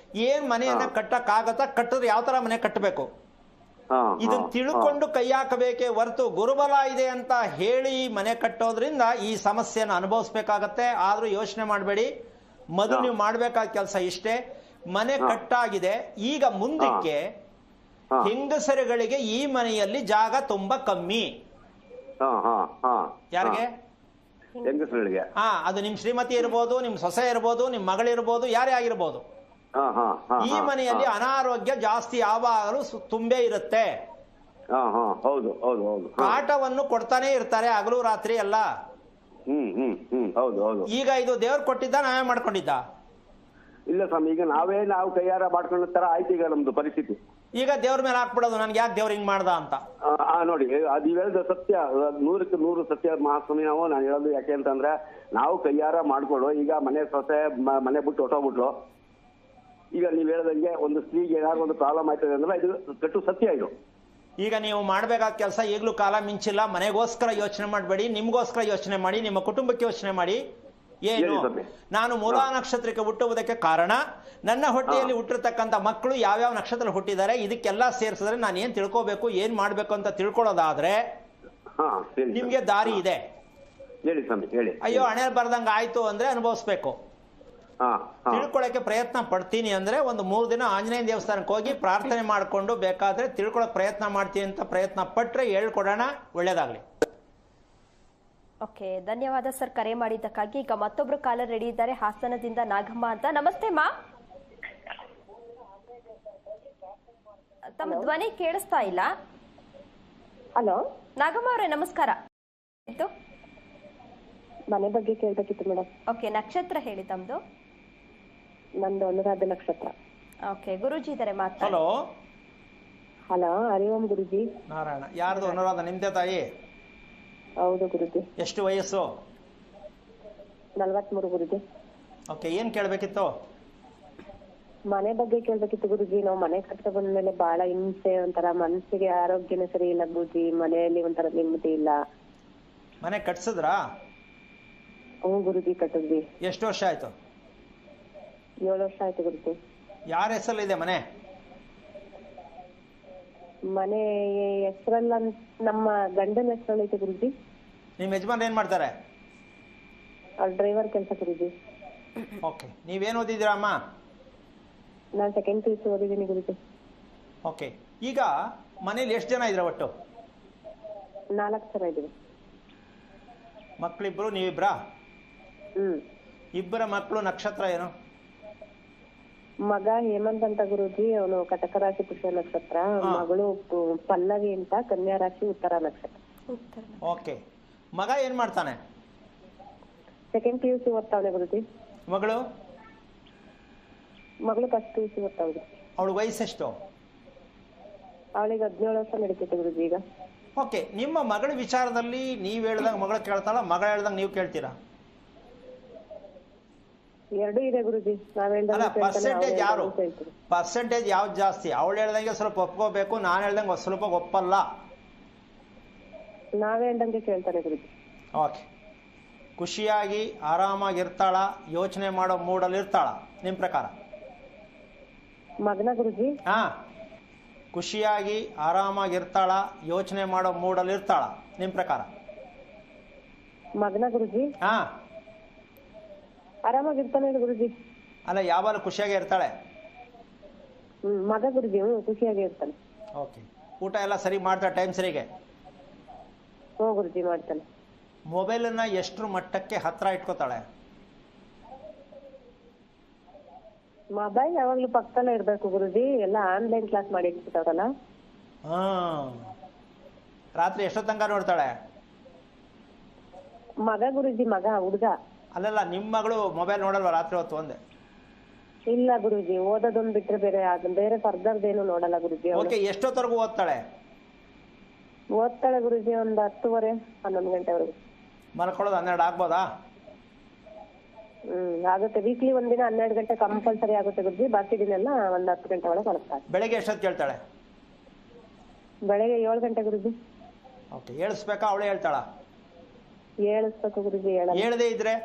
[SPEAKER 2] ಏನ್ ಮನೆಯನ್ನ ಕಟ್ಟಕ್ಕಾಗತ್ತಾ? ಕಟ್ಟಿದ್ರೆ ಯಾವ ತರ ಮನೆ ಕಟ್ಟಬೇಕು ಇದನ್ನ ತಿಳ್ಕೊಂಡು ಕೈ ಹಾಕಬೇಕೇ ಹೊರತು ಗುರುಬಲ ಇದೆ ಅಂತ ಹೇಳಿ ಮನೆ ಕಟ್ಟೋದ್ರಿಂದ ಈ ಸಮಸ್ಯೆಯನ್ನು ಅನುಭವಿಸ್ಬೇಕಾಗತ್ತೆ. ಆದ್ರೂ ಯೋಚನೆ ಮಾಡಬೇಡಿ. ಮೊದಲು ನೀವು ಮಾಡ್ಬೇಕಾದ ಕೆಲಸ ಇಷ್ಟೇ, ಮನೆ ಕಟ್ಟಾಗಿದೆ, ಈಗ ಮುಂದಕ್ಕೆ ಹೆಂಗಸರುಗಳಿಗೆ ಈ ಮನೆಯಲ್ಲಿ ಜಾಗ ತುಂಬಾ ಕಮ್ಮಿ. ಯಾರಿಗೆ?
[SPEAKER 3] ಹೆಂಗಸರುಗಳಿಗೆ.
[SPEAKER 2] ಅದು ನಿಮ್ ಶ್ರೀಮತಿ ಇರ್ಬೋದು, ನಿಮ್ ಸೊಸೆ ಇರ್ಬೋದು, ನಿಮ್ ಮಗಳಿರ್ಬೋದು, ಯಾರೇ ಆಗಿರ್ಬೋದು. ಈ ಮನೆಯಲ್ಲಿ ಅನಾರೋಗ್ಯ ಜಾಸ್ತಿ ಯಾವಾಗಲೂ ತುಂಬೇ ಇರುತ್ತೆ.
[SPEAKER 3] ಹೌದು ಹೌದು ಹೌದು.
[SPEAKER 2] ಕಾಟವನ್ನು ಕೊಡ್ತಾನೆ ಇರ್ತಾರೆ ಹಗಲು ರಾತ್ರಿ ಎಲ್ಲ.
[SPEAKER 3] ಹೌದು ಹೌದು.
[SPEAKER 2] ಈಗ ಇದು ದೇವ್ರು ಕೊಟ್ಟಿದ್ದ, ನಾವೇ ಮಾಡ್ಕೊಂಡಿದ್ದ?
[SPEAKER 3] ಇಲ್ಲ ಸ್ವಾಮಿ, ಈಗ ನಾವು ಕೈಯಾರ ಮಾಡ್ಕೊಂಡ ತರ ಆಯ್ತು ಈಗ ನಮ್ದು ಪರಿಸ್ಥಿತಿ.
[SPEAKER 2] ಈಗ ದೇವ್ರ ಮೇಲೆ ಹಾಕ್ಬಿಡೋದು, ನನ್ಗೆ ಯಾಕೆ ದೇವ್ರ ಹಿಂಗ್ ಮಾಡ್ದ ಅಂತ.
[SPEAKER 3] ನೋಡಿ, ಅದು ಹೇಳಿದ ಸತ್ಯ, 100% ಸತ್ಯ ಮಹಾಸ್ವಾಮಿ. ನಾನು ಹೇಳೋದು ಯಾಕೆ ಅಂತಂದ್ರೆ, ನಾವು ಕೈಯಾರ ಮಾಡ್ಕೊಳ್ಳೋ ಈಗ ಮನೆ ಸೊಸೆ ಮನೆ ಬಿಟ್ಟು ಹೊಟ್ಟೋಗ್ಬಿಟ್ರು. ಈಗ ನೀವ್ ಹೇಳ್ದಂಗೆ ಒಂದು ಸ್ತ್ರೀಗೆ ಏನಾದ್ರು ಒಂದು ಪ್ರಾಬ್ಲಮ್ ಆಯ್ತದೆ ಅಂದ್ರೆ ಇದು ಕಟ್ಟು ಸತ್ಯ. ಇದು
[SPEAKER 2] ಈಗ ನೀವು ಮಾಡ್ಬೇಕಾದ ಕೆಲಸ ಈಗಲೂ ಕಾಲ ಮಿಂಚಿಲ್ಲ. ಮನೆಗೋಸ್ಕರ ಯೋಚನೆ ಮಾಡಬೇಡಿ, ನಿಮ್ಗೋಸ್ಕರ ಯೋಚನೆ ಮಾಡಿ, ನಿಮ್ಮ ಕುಟುಂಬಕ್ಕೆ ಯೋಚನೆ ಮಾಡಿ. ಏನು, ನಾನು ಮೂಲ ನಕ್ಷತ್ರಕ್ಕೆ ಹುಟ್ಟುವುದಕ್ಕೆ ಕಾರಣ ನನ್ನ ಹೊಟ್ಟೆಯಲ್ಲಿ ಹುಟ್ಟಿರ್ತಕ್ಕಂಥ ಮಕ್ಕಳು ಯಾವ್ಯಾವ ನಕ್ಷತ್ರ ಹುಟ್ಟಿದ್ದಾರೆ, ಇದಕ್ಕೆಲ್ಲ ಸೇರಿಸಿದ್ರೆ ನಾನು ಏನ್ ತಿಳ್ಕೋಬೇಕು, ಏನ್ ಮಾಡ್ಬೇಕು ಅಂತ ತಿಳ್ಕೊಳ್ಳೋದಾದ್ರೆ ನಿಮ್ಗೆ ದಾರಿ ಇದೆ. ಅಯ್ಯೋ ಹಣೆ ಬರ್ದಂಗ ಆಯ್ತು ಅಂದ್ರೆ ಅನುಭವಿಸ್ಬೇಕು. ತಿಳ್ಕೊಳಕ್ಕೆ ಪ್ರಯತ್ನ ಪಡ್ತೀನಿ ಅಂದ್ರೆ ಒಂದು 3 ದಿನ ಆಂಜನೇಯ ದೇವಸ್ಥಾನಕ್ಕೆ ಹೋಗಿ ಪ್ರಾರ್ಥನೆ ಮಾಡ್ಕೊಂಡು ಬೇಕಾದ್ರೆ ತಿಳ್ಕೊಳಕ್ ಪ್ರಯತ್ನ ಮಾಡ್ತೀನಿ ಅಂತ ಪ್ರಯತ್ನ ಪಟ್ರೆ ಹೇಳ್ಕೊಡೋಣ. ಒಳ್ಳೇದಾಗ್ಲಿ.
[SPEAKER 1] ಓಕೆ, ಧನ್ಯವಾದ ಸರ್ ಕರೆ ಮಾಡಿದ್ದಕ್ಕಾಗಿ. ಈಗ ಮತ್ತೊಬ್ರು ಕಾಲರ್ ರೆಡಿ ಇದ್ದಾರೆ, ಹಾಸನದಿಂದ ನಾಗಮ್ಮ ಅಂತ. ನಮಸ್ತೆ ಮಾ, ತಮ್ಮ ಧ್ವನಿ ಕೇಳಿಸ್ತಾ ಇಲ್ಲ.
[SPEAKER 4] ಹಲೋ
[SPEAKER 1] ನಾಗಮ್ಮ ಅವರೇ ನಮಸ್ಕಾರ.
[SPEAKER 4] ಮನೆ ಬಗ್ಗೆ ಕೇಳ್ಬೇಕಿತ್ತು ಮೇಡಮ್.
[SPEAKER 1] ಓಕೆ, ನಕ್ಷತ್ರ ಹೇಳಿ ತಮ್ದು?
[SPEAKER 4] ನಂದು ಅನುರಾಧ ನಕ್ಷತ್ರ.
[SPEAKER 1] ಓಕೆ, ಗುರುಜಿ ಇದ್ದಾರೆ ಮಾತಾಡಿ.
[SPEAKER 2] ಹಲೋ
[SPEAKER 4] ಹಲೋ, ಹರಿ ಓಂ ಗುರುಜಿ.
[SPEAKER 2] ನಾರಾಯಣ. ಯಾರ್ದು ಅನುರಾಧ? ನಿಮ್ದೇ ತಾಯಿ?
[SPEAKER 4] ಹೌದು ಗುರುಜಿ.
[SPEAKER 2] ಎಷ್ಟು ವಯಸ್ಸು?
[SPEAKER 4] 43 ಗುರುಜಿ.
[SPEAKER 2] ಓಕೆ, ಏನ್ ಕೇಳ್ಬೇಕಿತ್ತು?
[SPEAKER 4] ಮನೆ ಬಗ್ಗೆ ಕೇಳ್ಬೇಕಿತ್ತು ಗುರುಜಿ. ನಾವು ಮನೆ ಕಟ್ಟ ಬಂದ್ಮೇಲೆ ಬಹಳ ಹಿಂಸೆ, ಒಂಥರ ಮನಸ್ಸಿಗೆ ಆರೋಗ್ಯನೇ ಸರಿ ಇಲ್ಲ ಗುರುಜಿ. ಮನೆಯಲ್ಲಿ ಒಂಥರ ನೆಮ್ಮದಿ ಇಲ್ಲ.
[SPEAKER 2] ಮನೆ ಕಟ್ಸಿದ್ರಾ?
[SPEAKER 4] ಹ್ಞೂ ಗುರುಜಿ, ಕಟ್ಟಿದ್ವಿ.
[SPEAKER 2] ಎಷ್ಟು ವರ್ಷ ಆಯ್ತು?
[SPEAKER 4] 7 ವರ್ಷ ಆಯ್ತು ಗುರುಜಿ.
[SPEAKER 2] ಯಾರ ಹೆಸರಲ್ಲಿದೆ ಮನೆ?
[SPEAKER 4] ಮನೆ ಹೆಸರಲ್ಲ, ನಮ್ಮ ಗಂಡನ ಹೆಸರಲ್ಲಿ ಐತೆ ಗುರುಜಿ.
[SPEAKER 2] ನಿಮ್ಮ ಯಜಮಾನ್ ಏನ್ ಮಾಡ್ತಾರೆ?
[SPEAKER 4] ಅವ್ರ ಡ್ರೈವರ್ ಕೆಲಸ ಗುರುಜಿ.
[SPEAKER 2] ಓಕೆ, ನೀವೇನು ಓದಿದ್ದೀರಾ ಅಮ್ಮ?
[SPEAKER 4] ನಾನು 2nd PUC ಓದಿದ್ದೀನಿ ಗುರುಜಿ.
[SPEAKER 2] ಓಕೆ, ಈಗ ಮನೇಲಿ ಎಷ್ಟು ಜನ ಇದ್ರ ಒಟ್ಟು?
[SPEAKER 4] 4 ಜನ ಇದ್ದೀವಿ.
[SPEAKER 2] ಮಕ್ಕಳಿಬ್ರು, ನೀವಿಬ್ರಾ? ಇಬ್ಬರ ಮಕ್ಕಳು ನಕ್ಷತ್ರ ಏನು?
[SPEAKER 4] ಮಗ ಹೇಮಂತ್ ಅಂತ ಗುರುಜಿ, ಅವನು ಕಟಕ ರಾಶಿ ಪುಷ್ಯ ನಕ್ಷತ್ರ. ಮಗಳು ಪಲ್ಲವಿ ಅಂತ ಕನ್ಯಾ ರಾಶಿ ಉತ್ತರ ನಕ್ಷತ್ರ.
[SPEAKER 2] ಓಕೆ, ಮಗ ಏನ್ ಮಾಡ್ತಾನೆ?
[SPEAKER 4] 2nd PUC ಓದ್ತಾವನೆ ಗುರುಜಿ.
[SPEAKER 2] ಮಗಳು?
[SPEAKER 4] ಮಗಳು 1st PUC ಓದ್ತಾವಳೆ.
[SPEAKER 2] ಅವಳ ವಯಸ್ಸೆಷ್ಟು?
[SPEAKER 4] ಅವಳಿಗೆ 17 ವರ್ಷ ನಡೀತೈತೆ ಗುರುಜಿ ಈಗ.
[SPEAKER 2] ಓಕೆ, ನಿಮ್ಮ ಮಗಳ ವಿಚಾರದಲ್ಲಿ ನೀವ್ ಹೇಳ್ದಂಗ ಮಗಳು ಕೇಳ್ತಾಳ, ಮಗಳ ಹೇಳ್ದಂಗ ನೀವು ಕೇಳ್ತೀರಾ?
[SPEAKER 4] ಎರಡೂ ಇದೆ ಗುರುಜಿ. ನಾವ್
[SPEAKER 2] ಅಲ್ಲ
[SPEAKER 4] ಹೇಳ್ದಂಗೆ
[SPEAKER 2] ಪರ್ಸೆಂಟೇಜ್ ಯಾರು
[SPEAKER 4] ಹೇಳ್ತಾರೆ.
[SPEAKER 2] ಪರ್ಸೆಂಟೇಜ್ ಯಾವ್ದು ಜಾಸ್ತಿ? ಅವಳು ಹೇಳ್ದಂಗೆ ಸ್ವಲ್ಪ ಒಪ್ಕೋಬೇಕು, ನಾನು ಹೇಳ್ದಂಗೆ ಸ್ವಲ್ಪ ಒಪ್ಪಲ್ಲ.
[SPEAKER 4] ನಾವ್ ಹೇಳ್ದಂಗೆ ಕೇಳ್ತಾನೆ ಗುರುಜಿ.
[SPEAKER 2] ಓಕೆ. ಖುಷಿಯಾಗಿ ಆರಾಮಾಗಿರ್ತಾಳ, ಯೋಚನೆ ಮಾಡೋ ಮೂಡಲ್ಲಿ ಇರ್ತಾಳ ನಿಮ್ಮ ಪ್ರಕಾರ?
[SPEAKER 4] ಮಗನ ಗುರುಜಿ?
[SPEAKER 2] ಹಾ, ಖುಷಿಯಾಗಿ ಆರಾಮಾಗಿರ್ತಾಳ, ಯೋಚನೆ ಮಾಡೋ ಮೂಡಲ್ಲಿ ಇರ್ತಾಳ ನಿಮ್ಮ ಪ್ರಕಾರ?
[SPEAKER 4] ಮಗನ ಗುರುಜಿ?
[SPEAKER 2] ಹಾ,
[SPEAKER 4] ಆರಾಮಾಗಿರ್ತಾನೆ ಗುರುಜಿ.
[SPEAKER 2] ಅಲ್ಲ ಯಾವಾಗಲೂ ಖುಷಿಯಾಗಿ ಇರ್ತಾಳೆ?
[SPEAKER 4] ಮಗ ಗುರುಜಿ ಖುಷಿಯಾಗಿ ಇರ್ತಾನೆ.
[SPEAKER 2] ಓಕೆ. ಊಟ ಎಲ್ಲ ಸರಿ ಮಾಡ್ತಾಳೆ ಟೈಮ್ ಸರಿಗೆ?
[SPEAKER 4] ಹ್ಞೂ ಗುರುಜಿ ಮಾಡ್ತಾನೆ.
[SPEAKER 2] ಮೊಬೈಲನ್ನು ಎಷ್ಟರ ಮಟ್ಟಕ್ಕೆ ಹತ್ರ ಇಟ್ಕೋತಾಳೆ?
[SPEAKER 4] ಮೊಬೈಲ್ ಯಾವಾಗ್ಲೂ ಪಕ್ಕದಲ್ಲೇ ಇರ್ಬೇಕು ಗುರುಜಿ. ಎಲ್ಲ ಆನ್ಲೈನ್ ಕ್ಲಾಸ್ ಮಾಡಿ ಇಟ್ಬಿಟ್ಟವ್ರಲ್ಲ.
[SPEAKER 2] ರಾತ್ರಿ ಎಷ್ಟೋ ತನಕ ನೋಡ್ತಾಳೆ?
[SPEAKER 4] ಮಗ ಗುರುಜಿ, ಮಗ ಹುಡುಗ.
[SPEAKER 2] ಅಲ್ಲಲ್ಲ, ನಿಮ್ಮ ಮಗಳು ಮೊಬೈಲ್ ನೋಡಲ್ವಾ ರಾತ್ರಿ ಹೊತ್ತು? ಒಂದೇ
[SPEAKER 4] ಇಲ್ಲ ಗುರುಜಿ, ಓದೋದೊಂದ್ ಬಿಟ್ರೆ ಬೇರೆ ಫರ್ದರ್ದೇನು ನೋಡಲ್ಲ ಗುರುಜಿ.
[SPEAKER 2] ಓಕೆ. ಎಷ್ಟೊತ್ತವರೆಗೂ ಓದ್ತಾಳೆ?
[SPEAKER 4] ಓದ್ತಾಳೆ ಗುರುಜಿ ಒಂದ್ 10:30 11 ಗಂಟೆವರೆಗೂ.
[SPEAKER 2] ಮಲ್ಕೊಳ್ಳೋದು 12 ಆಗ್ಬೋದಾ?
[SPEAKER 4] ಆಗುತ್ತೆ. ವೀಕ್ಲಿ ಒಂದಿನ 12 ಗಂಟೆ ಕಂಪಲ್ಸರಿ ಆಗುತ್ತೆ ಗುರುಜಿ. ಬಾಕಿ ದಿನ ಎಲ್ಲ ಒಂದ್ 10 ಗಂಟೆ ಒಳಗೆ ಮಲಗ್ತಾರೆ.
[SPEAKER 2] ಬೆಳಗ್ಗೆ ಎಷ್ಟೊತ್ತು ಕೇಳ್ತಾಳೆ?
[SPEAKER 4] ಬೆಳಗ್ಗೆ 7 ಗಂಟೆ ಗುರುಜಿ.
[SPEAKER 2] ಓಕೆ. ಹೇಳಿಸ್ಬೇಕಾ ಅವಳೇ ಹೇಳ್ತಾಳ?
[SPEAKER 4] ಹೇಳಿಸ್ಬೇಕು ಗುರುಜಿ.
[SPEAKER 2] ಹೇಳದೇ ಇದ್ರೆ?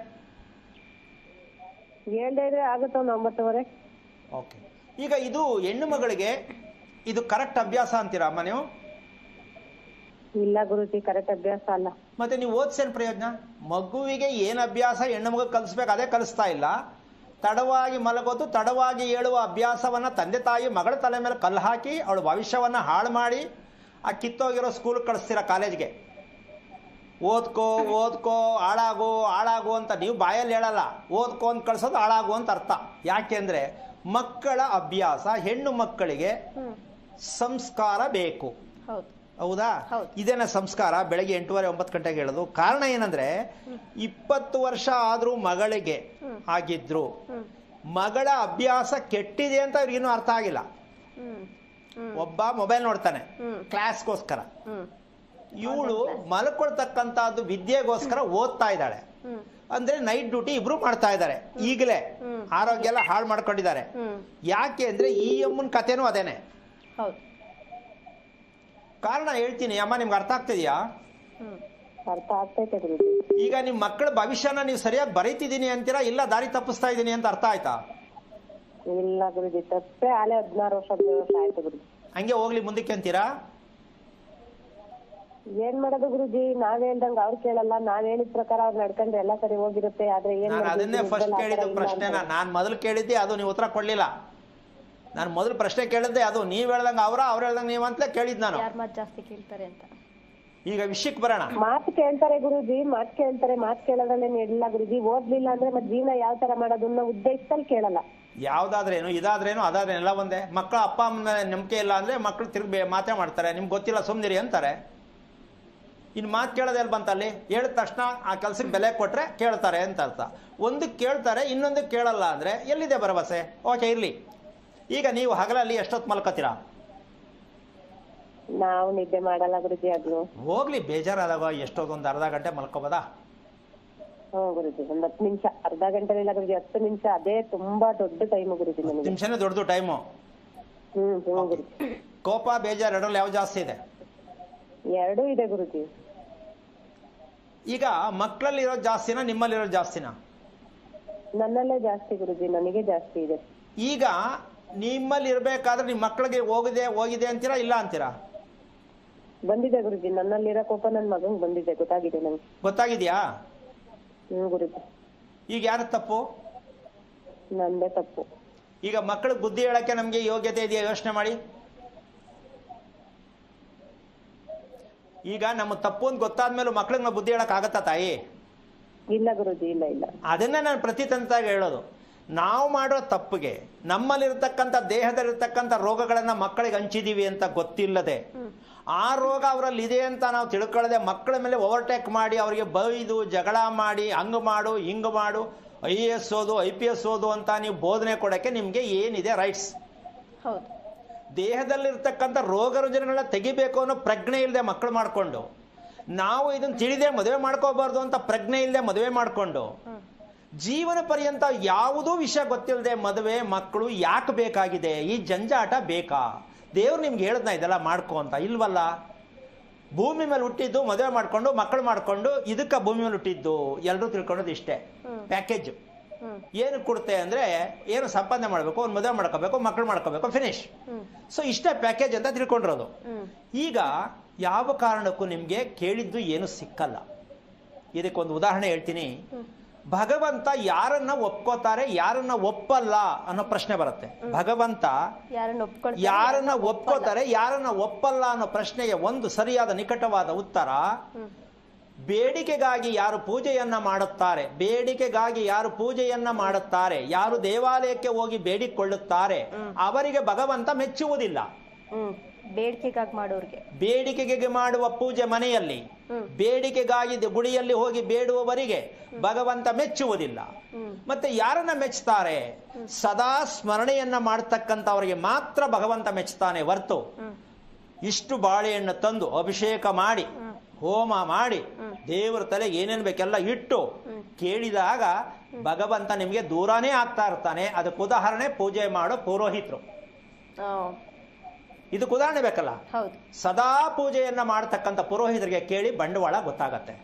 [SPEAKER 4] ಹೇಳ್ದೇ ಇದ್ರೆ ಆಗುತ್ತೆ ಒಂದು 9:30.
[SPEAKER 2] ಓಕೆ. ಈಗ ಇದು ಹೆಣ್ಣು ಮಗಳಿಗೆ ಇದು ಕರೆಕ್ಟ್ ಅಭ್ಯಾಸ ಅಂತೀರಾ ಅಮ್ಮ ನೀವು?
[SPEAKER 4] ಇಲ್ಲ ಗುರುಜಿ, ಕರೆಕ್ಟ್ ಅಭ್ಯಾಸ ಅಲ್ಲ.
[SPEAKER 2] ಮತ್ತೆ ನೀವು ಓದಿಸೇನು ಪ್ರಯೋಜನ? ಮಗುವಿಗೆ ಏನು ಅಭ್ಯಾಸ ಹೆಣ್ಣು ಮಗು ಕಲಿಸ್ಬೇಕು ಅದೇ ಕಲಿಸ್ತಾ ಇಲ್ಲ. ತಡವಾಗಿ ಮಲಗೋದು, ತಡವಾಗಿ ಹೇಳುವ ಅಭ್ಯಾಸವನ್ನ ತಂದೆ ತಾಯಿ ಮಗಳ ತಲೆ ಮೇಲೆ ಕಲ್ಲು ಹಾಕಿ ಅವಳ ಭವಿಷ್ಯವನ್ನ ಹಾಳು ಮಾಡಿ ಆ ಕಿತ್ತೋಗಿರೋ ಸ್ಕೂಲ್ ಕಳಿಸ್ತೀರಾ, ಕಾಲೇಜ್ಗೆ. ಓದ್ಕೋ ಓದ್ಕೋ ಹಾಳಾಗು ಹಾಳಾಗು ಅಂತ ನೀವು ಬಾಯಲ್ಲಿ ಹೇಳಲ್ಲ. ಓದ್ಕೋ ಅಂತ ಕಳ್ಸೋದು ಹಾಳಾಗು ಅಂತ ಅರ್ಥ. ಯಾಕೆಂದ್ರೆ ಮಕ್ಕಳ ಅಭ್ಯಾಸ, ಹೆಣ್ಣು ಮಕ್ಕಳಿಗೆ ಸಂಸ್ಕಾರ ಬೇಕು. ಹೌದಾ? ಇದೇನ ಸಂಸ್ಕಾರ? ಬೆಳಗ್ಗೆ 8:30 9 ಗಂಟೆಗೆ ಹೇಳೋದು ಕಾರಣ ಏನಂದ್ರೆ 20 ವರ್ಷ ಆದ್ರೂ ಮಗಳಿಗೆ ಆಗಿದ್ರು ಮಗಳ ಅಭ್ಯಾಸ ಕೆಟ್ಟಿದೆ ಅಂತ ಅವ್ರಿಗಿನ್ನೂ ಅರ್ಥ ಆಗಿಲ್ಲ. ಒಬ್ಬ ಮೊಬೈಲ್ ನೋಡ್ತಾನೆ ಕ್ಲಾಸ್ಗೋಸ್ಕರ, ಇವಳು ಮಲ್ಕೊಳ್ತಕ್ಕಂಥದ್ದು ವಿದ್ಯೆಗೋಸ್ಕರ ಓದ್ತಾ ಇದ್ದಾಳೆ. ಅಂದ್ರೆ ನೈಟ್ ಡ್ಯೂಟಿ ಇಬ್ರು ಮಾಡ್ತಾ ಇದ್ದಾರೆ. ಈಗಲೇ ಆರೋಗ್ಯ ಎಲ್ಲ ಹಾಳು ಮಾಡ್ಕೊಂಡಿದ್ದಾರೆ. ಯಾಕೆ ಅಂದ್ರೆ ಈ ಅಮ್ಮನ ಕಥೆನೂ ಅದೇನೆ. ಕಾರಣ ಹೇಳ್ತೀನಿ ಅಮ್ಮ, ನಿಮ್ಗೆ ಅರ್ಥ ಆಗ್ತಿದ್ಯಾ?
[SPEAKER 4] ಅರ್ಥ ಆಗ್ತೈತೆ.
[SPEAKER 2] ಈಗ ನಿಮ್ ಮಕ್ಕಳ ಭವಿಷ್ಯನ ನೀವು ಸರಿಯಾಗಿ ಬರೀತಿದ್ದೀನಿ ಅಂತೀರಾ, ಇಲ್ಲ ದಾರಿ ತಪ್ಪಿಸ್ತಾ ಇದ್ದೀನಿ ಅಂತ ಅರ್ಥ ಆಯ್ತಾ?
[SPEAKER 4] ಇಲ್ಲ ಗುರುಜಿ, ತಪ್ಪೇ ಆಲೆ 16 ವರ್ಷ ಆಯ್ತು ಗುರುಜಿ.
[SPEAKER 2] ಹಂಗೆ ಹೋಗ್ಲಿ ಮುಂದಕ್ಕೆ ಅಂತೀರಾ?
[SPEAKER 4] ಏನ್ ಮಾಡೋದು ಗುರುಜಿ, ನಾವ್ ಹೇಳ್ದಂಗ ಅವ್ರು ಕೇಳಲ್ಲ. ನಾವ್ ಹೇಳಿದ ಪ್ರಕಾರ ಅವ್ರು ನಡ್ಕೊಂಡ್ರೆ ಎಲ್ಲ ಸರಿ ಹೋಗಿರುತ್ತೆ. ಆದ್ರೆ
[SPEAKER 2] ನಾನು ಅದನ್ನೇ ಫಸ್ಟ್ ಕೇಳಿದ್ದು ಪ್ರಶ್ನೆನ. ನಾನು ಮೊದಲು ಕೇಳಿದ್ದೆ ಅದು, ನೀವು ಉತ್ತರ ಕೊಡ್ಲಿಲ್ಲ. ನಾನು ಮೊದಲು ಪ್ರಶ್ನೆ ಕೇಳಿದ್ದೆ ಅದು, ನೀವ್ ಹೇಳ್ದಂಗ ಅವ್ರು ಹೇಳ್ದಂಗ ನೀವ್ ಅಂತಲೇ ಕೇಳಿದ್ ನಾನು.
[SPEAKER 1] ಜಾಸ್ತಿ ಕೇಳ್ತಾರೆ ಅಂತ.
[SPEAKER 2] ಈಗ ವಿಷಯಕ್ಕೆ ಬರೋಣ.
[SPEAKER 4] ಮಾತು ಕೇಳ್ತಾರೆ ಗುರುಜಿ, ಮಾತು ಕೇಳ್ತಾರೆ. ಮಾತು ಕೇಳೋದ್ರಲ್ಲೇನು ಇಲ್ಲ ಗುರುಜಿ. ಓದ್ಲಿಲ್ಲ ಅಂದ್ರೆ ಮತ್ತೆ ಜೀವನ ಯಾವ ತರ ಮಾಡೋದನ್ನ ಉದ್ದೇಶದಲ್ಲಿ ಕೇಳಲ್ಲ.
[SPEAKER 2] ಯಾವ್ದಾದ್ರೇನು ಇದಾದ್ರೇನು ಅದಾದ್ರೇನು ಎಲ್ಲ ಒಂದೇ. ಮಕ್ಕಳ ಅಪ್ಪ ಅಮ್ಮನ ನಂಬಿಕೆ ಇಲ್ಲ ಅಂದ್ರೆ ಮಕ್ಕಳು ತಿರುಗಿ ಮಾತೇ ಮಾಡ್ತಾರೆ. ನಿಮ್ಗೆ ಗೊತ್ತಿಲ್ಲ ಸುಮ್ನಿರಿ ಅಂತಾರೆ. ಇನ್ನು ಮಾತು ಕೇಳೋದೆಲ್ಲ ಬಂತಲ್ಲಿ, ಹೇಳಿದ ತಕ್ಷಣ ಆ ಕೆಲ್ಸಕ್ಕೆ ಬೆಲೆ ಕೊಟ್ರೆ ಕೇಳ್ತಾರೆ ಅಂತ ಅರ್ಥ. ಒಂದಕ್ಕೆ ಕೇಳ್ತಾರೆ, ಇನ್ನೊಂದಕ್ಕೆ ಕೇಳಲ್ಲ ಅಂದ್ರೆ ಎಲ್ಲಿದೆ ಭರವಸೆ? ಓಕೆ ಇರ್ಲಿ. ಈಗ ನೀವು ಹಗಲಲ್ಲಿ ಎಷ್ಟೊತ್ತು ಮಲ್ಕೋತೀರಾ?
[SPEAKER 4] ನಾವು ನಿದ್ದೆ ಮಾಡಲ್ಲ ಗುರುಜಿ. ಅದು
[SPEAKER 2] ಹೋಗ್ಲಿ, ಬೇಜಾರಾದಾಗ ಎಷ್ಟೊಂದು ಅರ್ಧ ಗಂಟೆ ಮಲ್ಕೋಬೋದಾ?
[SPEAKER 4] ಗುರುಜಿ ಒಂದ್ 10 ನಿಮಿಷ, ಅರ್ಧ ಗಂಟೆ ಇಲ್ಲ ಗುರುಜಿ, 10 ನಿಮಿಷ. ಅದೇ ತುಂಬಾ ದೊಡ್ಡ ಟೈಮ್ ಗುರುಜಿ ನನಗೆ.
[SPEAKER 2] 10 ನಿಮಿಷನೇ ದೊಡ್ಡದು ಟೈಮು.
[SPEAKER 4] ಗುರುಜಿ.
[SPEAKER 2] ಕೋಪ ಬೇಜಾರು ಎರಡರಲ್ಲಿ ಯಾವ ಜಾಸ್ತಿ ಇದೆ?
[SPEAKER 4] ಎರಡೂ ಇದೆ ಗುರುಜಿ.
[SPEAKER 2] ಈಗ ಮಕ್ಕಳಲ್ಲಿ ಇರೋದು ಜಾಸ್ತಿನಾ ನಿಮ್ಮಲ್ಲಿರೋದು ಜಾಸ್ತಿನಾ?
[SPEAKER 4] ನನ್ನಲ್ಲೇ ಜಾಸ್ತಿ ಗುರುಜಿ, ನನಗೆ ಜಾಸ್ತಿ ಇದೆ.
[SPEAKER 2] ಈಗ ನಿಮ್ಮಲ್ಲಿ ಇರ್ಬೇಕಾದ್ರೆ ನಿಮ್ಮ ಮಕ್ಕಳಿಗೆ ಹೋಗಿದೆ ಅಂತೀರಾ ಇಲ್ಲ ಅಂತೀರಾ?
[SPEAKER 4] ಬಂದಿದೆ ಗುರುಜಿ, ನನ್ನಲ್ಲಿರೋ ಕೋಪ ನನ್ನ ಮಗಂಗ್ ಬಂದಿದೆ, ಗೊತ್ತಾಗಿದೆ ನಂಗೆ.
[SPEAKER 2] ಗೊತ್ತಾಗಿದ್ಯಾ?
[SPEAKER 4] ಗುರುಜಿ.
[SPEAKER 2] ಈಗ ಯಾರ ತಪ್ಪು?
[SPEAKER 4] ನಂದೇ ತಪ್ಪು.
[SPEAKER 2] ಈಗ ಮಕ್ಕಳಿಗೆ ಬುದ್ಧಿ ಹೇಳಕ್ಕೆ ನಮ್ಗೆ ಯೋಗ್ಯತೆ ಇದೆಯಾ? ಯೋಚನೆ ಮಾಡಿ. ಈಗ ನಮ್ಮ ತಪ್ಪು ಅಂತ ಗೊತ್ತಾದ್ಮೇಲೆ ಮಕ್ಳಿಗೆ ನಾವು ಬುದ್ಧಿ ಹೇಳಕ್ ಆಗತ್ತಾ ತಾಯಿ?
[SPEAKER 4] ಇಲ್ಲ ಗುರುಜಿ, ಇಲ್ಲ ಇಲ್ಲ.
[SPEAKER 2] ಅದನ್ನೇ ನಾನು ಪ್ರತಿತಂತ್ರವಾಗಿ ಹೇಳೋದು. ನಾವು ಮಾಡೋ ತಪ್ಪಿಗೆ ನಮ್ಮಲ್ಲಿರ್ತಕ್ಕಂಥ ದೇಹದಲ್ಲಿರ್ತಕ್ಕಂಥ ರೋಗಗಳನ್ನ ಮಕ್ಕಳಿಗೆ ಹಂಚಿದೀವಿ ಅಂತ ಗೊತ್ತಿಲ್ಲದೆ, ಆ ರೋಗ ಅವರಲ್ಲಿ ಇದೆ ಅಂತ ನಾವು ತಿಳ್ಕೊಳ್ಳದೆ ಮಕ್ಕಳ ಮೇಲೆ ಓವರ್ಟೇಕ್ ಮಾಡಿ ಅವರಿಗೆ ಬೈದು ಜಗಳ ಮಾಡಿ ಹಂಗ್ ಮಾಡು ಹಿಂಗ್ ಮಾಡು, IAS ಓದು IPS ಓದು ಅಂತ ನೀವು ಬೋಧನೆ ಕೊಡಕ್ಕೆ ನಿಮ್ಗೆ ಏನಿದೆ ರೈಟ್ಸ್?
[SPEAKER 1] ಹೌದು.
[SPEAKER 2] ದೇಹದಲ್ಲಿರ್ತಕ್ಕಂಥ ರೋಗ ರುಜಿನಗಳನ್ನ ತೆಗಿಬೇಕು ಅನ್ನೋ ಪ್ರಜ್ಞೆ ಇಲ್ಲದೆ ಮಕ್ಕಳು ಮಾಡ್ಕೊಂಡು, ನಾವು ಇದನ್ನ ತಿಳಿದೇ ಮದುವೆ ಮಾಡ್ಕೋಬಾರ್ದು ಅಂತ ಪ್ರಜ್ಞೆ ಇಲ್ಲದೆ ಮದುವೆ ಮಾಡ್ಕೊಂಡು, ಜೀವನ ಪರ್ಯಂತ ಯಾವುದೂ ವಿಷಯ ಗೊತ್ತಿಲ್ಲದೆ ಮದುವೆ ಮಕ್ಕಳು ಯಾಕೆ ಬೇಕಾಗಿದೆ? ಈ ಜಂಜಾಟ ಬೇಕಾ? ದೇವ್ರು ನಿಮ್ಗೆ ಹೇಳ್ದ ಇದೆಲ್ಲ ಮಾಡ್ಕೊ ಅಂತ? ಇಲ್ವಲ್ಲ. ಭೂಮಿ ಮೇಲೆ ಹುಟ್ಟಿದ್ದು, ಮದುವೆ ಮಾಡ್ಕೊಂಡು ಮಕ್ಕಳು ಮಾಡ್ಕೊಂಡು, ಇದಕ್ಕೆ ಭೂಮಿ ಮೇಲೆ ಹುಟ್ಟಿದ್ದು ಎಲ್ಲರೂ ತಿಳ್ಕೊಳ್ಳೋದು ಇಷ್ಟೇ. ಪ್ಯಾಕೇಜ್ ಏನು ಕೊಡುತ್ತೆ ಅಂದ್ರೆ, ಏನು ಸಂಪಾದನೆ ಮಾಡಬೇಕು, ಒಂದು ಮದುವೆ ಮಾಡ್ಕೋಬೇಕು, ಮಕ್ಕಳು ಮಾಡ್ಕೋಬೇಕು, ಫಿನಿಶ್. ಸೊ ಇಷ್ಟೇ ಪ್ಯಾಕೇಜ್ ಅಂತ ತಿಳ್ಕೊಂಡಿರೋದು. ಈಗ ಯಾವ ಕಾರಣಕ್ಕೂ ನಿಮ್ಗೆ ಕೇಳಿದ್ದು ಏನು ಸಿಕ್ಕಲ್ಲ. ಇದಕ್ಕೊಂದು ಉದಾಹರಣೆ ಹೇಳ್ತೀನಿ. ಭಗವಂತ ಯಾರನ್ನ ಒಪ್ಕೋತಾರೆ, ಯಾರನ್ನ ಒಪ್ಪಲ್ಲ ಅನ್ನೋ ಪ್ರಶ್ನೆ ಬರುತ್ತೆ. ಭಗವಂತ ಯಾರನ್ನ ಒಪ್ಕೋತಾರೆ, ಯಾರನ್ನ ಒಪ್ಪಲ್ಲ ಅನ್ನೋ ಪ್ರಶ್ನೆಗೆ ಒಂದು ಸರಿಯಾದ ನಿಕಟವಾದ ಉತ್ತರ, ಬೇಡಿಕೆಗಾಗಿ ಯಾರು ಪೂಜೆಯನ್ನ ಮಾಡುತ್ತಾರೆ, ಬೇಡಿಕೆಗಾಗಿ ಯಾರು ಪೂಜೆಯನ್ನ ಮಾಡುತ್ತಾರೆ, ಯಾರು ದೇವಾಲಯಕ್ಕೆ ಹೋಗಿ ಬೇಡಿಕೊಳ್ಳುತ್ತಾರೆ, ಅವರಿಗೆ ಭಗವಂತ ಮೆಚ್ಚುವುದಿಲ್ಲ.
[SPEAKER 1] ಬೇಡಿಕೆಗಾಗಿ ಮಾಡೋರಿಗೆ,
[SPEAKER 2] ಬೇಡಿಕೆಗೆ ಮಾಡುವ ಪೂಜೆ ಮನೆಯಲ್ಲಿ, ಬೇಡಿಕೆಗಾಗಿ ಗುಡಿಯಲ್ಲಿ ಹೋಗಿ ಬೇಡುವವರಿಗೆ ಭಗವಂತ ಮೆಚ್ಚುವುದಿಲ್ಲ. ಮತ್ತೆ ಯಾರನ್ನ ಮೆಚ್ಚುತ್ತಾರೆ? ಸದಾ ಸ್ಮರಣೆಯನ್ನ ಮಾಡತಕ್ಕಂಥವರಿಗೆ ಮಾತ್ರ ಭಗವಂತ ಮೆಚ್ಚುತ್ತಾನೆ ಹೊರತು, ಇಷ್ಟು ಬಾಳೆಹಣ್ಣು ತಂದು ಅಭಿಷೇಕ ಮಾಡಿ ಹೋಮ ಮಾಡಿ ದೇವರ ತಲೆಗೆ ಏನೇನು ಬೇಕೆಲ್ಲ ಇಟ್ಟು ಕೇಳಿದಾಗ ಭಗವಂತ ನಿಮಗೆ ದೂರನೇ ಆಗ್ತಾ ಇರ್ತಾನೆ. ಅದಕ್ಕೆ ಉದಾಹರಣೆ ಪೂಜೆ ಮಾಡೋ ಪುರೋಹಿತರು. ಇದಕ್ಕೆ ಉದಾಹರಣೆ ಬೇಕಲ್ಲ. ಸದಾ ಪೂಜೆಯನ್ನ ಮಾಡತಕ್ಕಂಥ ಪುರೋಹಿತರಿಗೆ ಕೇಳಿ ಬಂಡವಾಳ ಗೊತ್ತಾಗತ್ತೆ.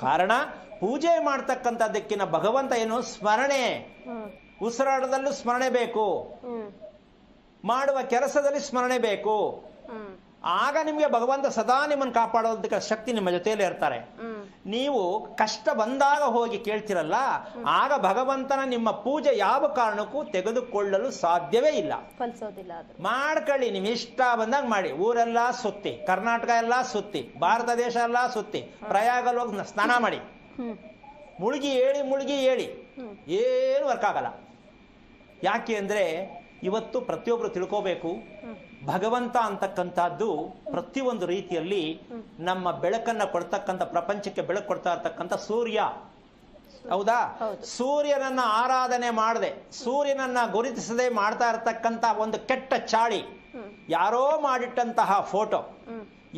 [SPEAKER 2] ಕಾರಣ, ಪೂಜೆ ಮಾಡ್ತಕ್ಕಂಥದ್ದಕ್ಕಿನ ಭಗವಂತ ಏನು? ಸ್ಮರಣೆ. ಉಸಿರಾಟದಲ್ಲೂ ಸ್ಮರಣೆ ಬೇಕು, ಮಾಡುವ ಕೆಲಸದಲ್ಲಿ ಸ್ಮರಣೆ ಬೇಕು. ಆಗ ನಿಮಗೆ ಭಗವಂತ ಸದಾ ನಿಮ್ಮನ್ನು ಕಾಪಾಡೋದಕ್ಕೆ ಶಕ್ತಿ ನಿಮ್ಮ ಜೊತೆಯಲ್ಲೇ ಇರ್ತಾರೆ. ನೀವು ಕಷ್ಟ ಬಂದಾಗ ಹೋಗಿ ಕೇಳ್ತಿರಲ್ಲ, ಆಗ ಭಗವಂತನ ನಿಮ್ಮ ಪೂಜೆ ಯಾವ ಕಾರಣಕ್ಕೂ ತೆಗೆದುಕೊಳ್ಳಲು ಸಾಧ್ಯವೇ ಇಲ್ಲ. ಮಾಡ್ಕೊಳ್ಳಿ, ನಿಮ್ ಇಷ್ಟ ಬಂದಾಗ ಮಾಡಿ. ಊರೆಲ್ಲ ಸುತ್ತಿ, ಕರ್ನಾಟಕ ಎಲ್ಲ ಸುತ್ತಿ, ಭಾರತ ದೇಶ ಎಲ್ಲ ಸುತ್ತಿ, ಪ್ರಯಾಗಲ್ಲಿ ಹೋಗಿ ಸ್ನಾನ ಮಾಡಿ, ಮುಳುಗಿ ಹೇಳಿ ಏನು ವರ್ಕ್ ಆಗಲ್ಲ. ಯಾಕೆ ಅಂದ್ರೆ ಇವತ್ತು ಪ್ರತಿಯೊಬ್ರು ತಿಳ್ಕೋಬೇಕು, ಭಗವಂತ ಅಂತಕ್ಕಂಥದ್ದು ಪ್ರತಿಯೊಂದು ರೀತಿಯಲ್ಲಿ ನಮ್ಮ ಬೆಳಕನ್ನ ಕೊಡ್ತಕ್ಕಂಥ, ಪ್ರಪಂಚಕ್ಕೆ ಬೆಳಕು ಕೊಡ್ತಾ ಇರ್ತಕ್ಕಂಥ ಸೂರ್ಯ. ಹೌದಾ? ಸೂರ್ಯನನ್ನ ಆರಾಧನೆ ಮಾಡದೆ, ಸೂರ್ಯನನ್ನ ಗುರುತಿಸದೆ ಮಾಡ್ತಾ ಇರ್ತಕ್ಕಂಥ ಒಂದು ಕೆಟ್ಟ ಚಾಳಿ, ಯಾರೋ ಮಾಡಿಟ್ಟಂತಹ ಫೋಟೋ,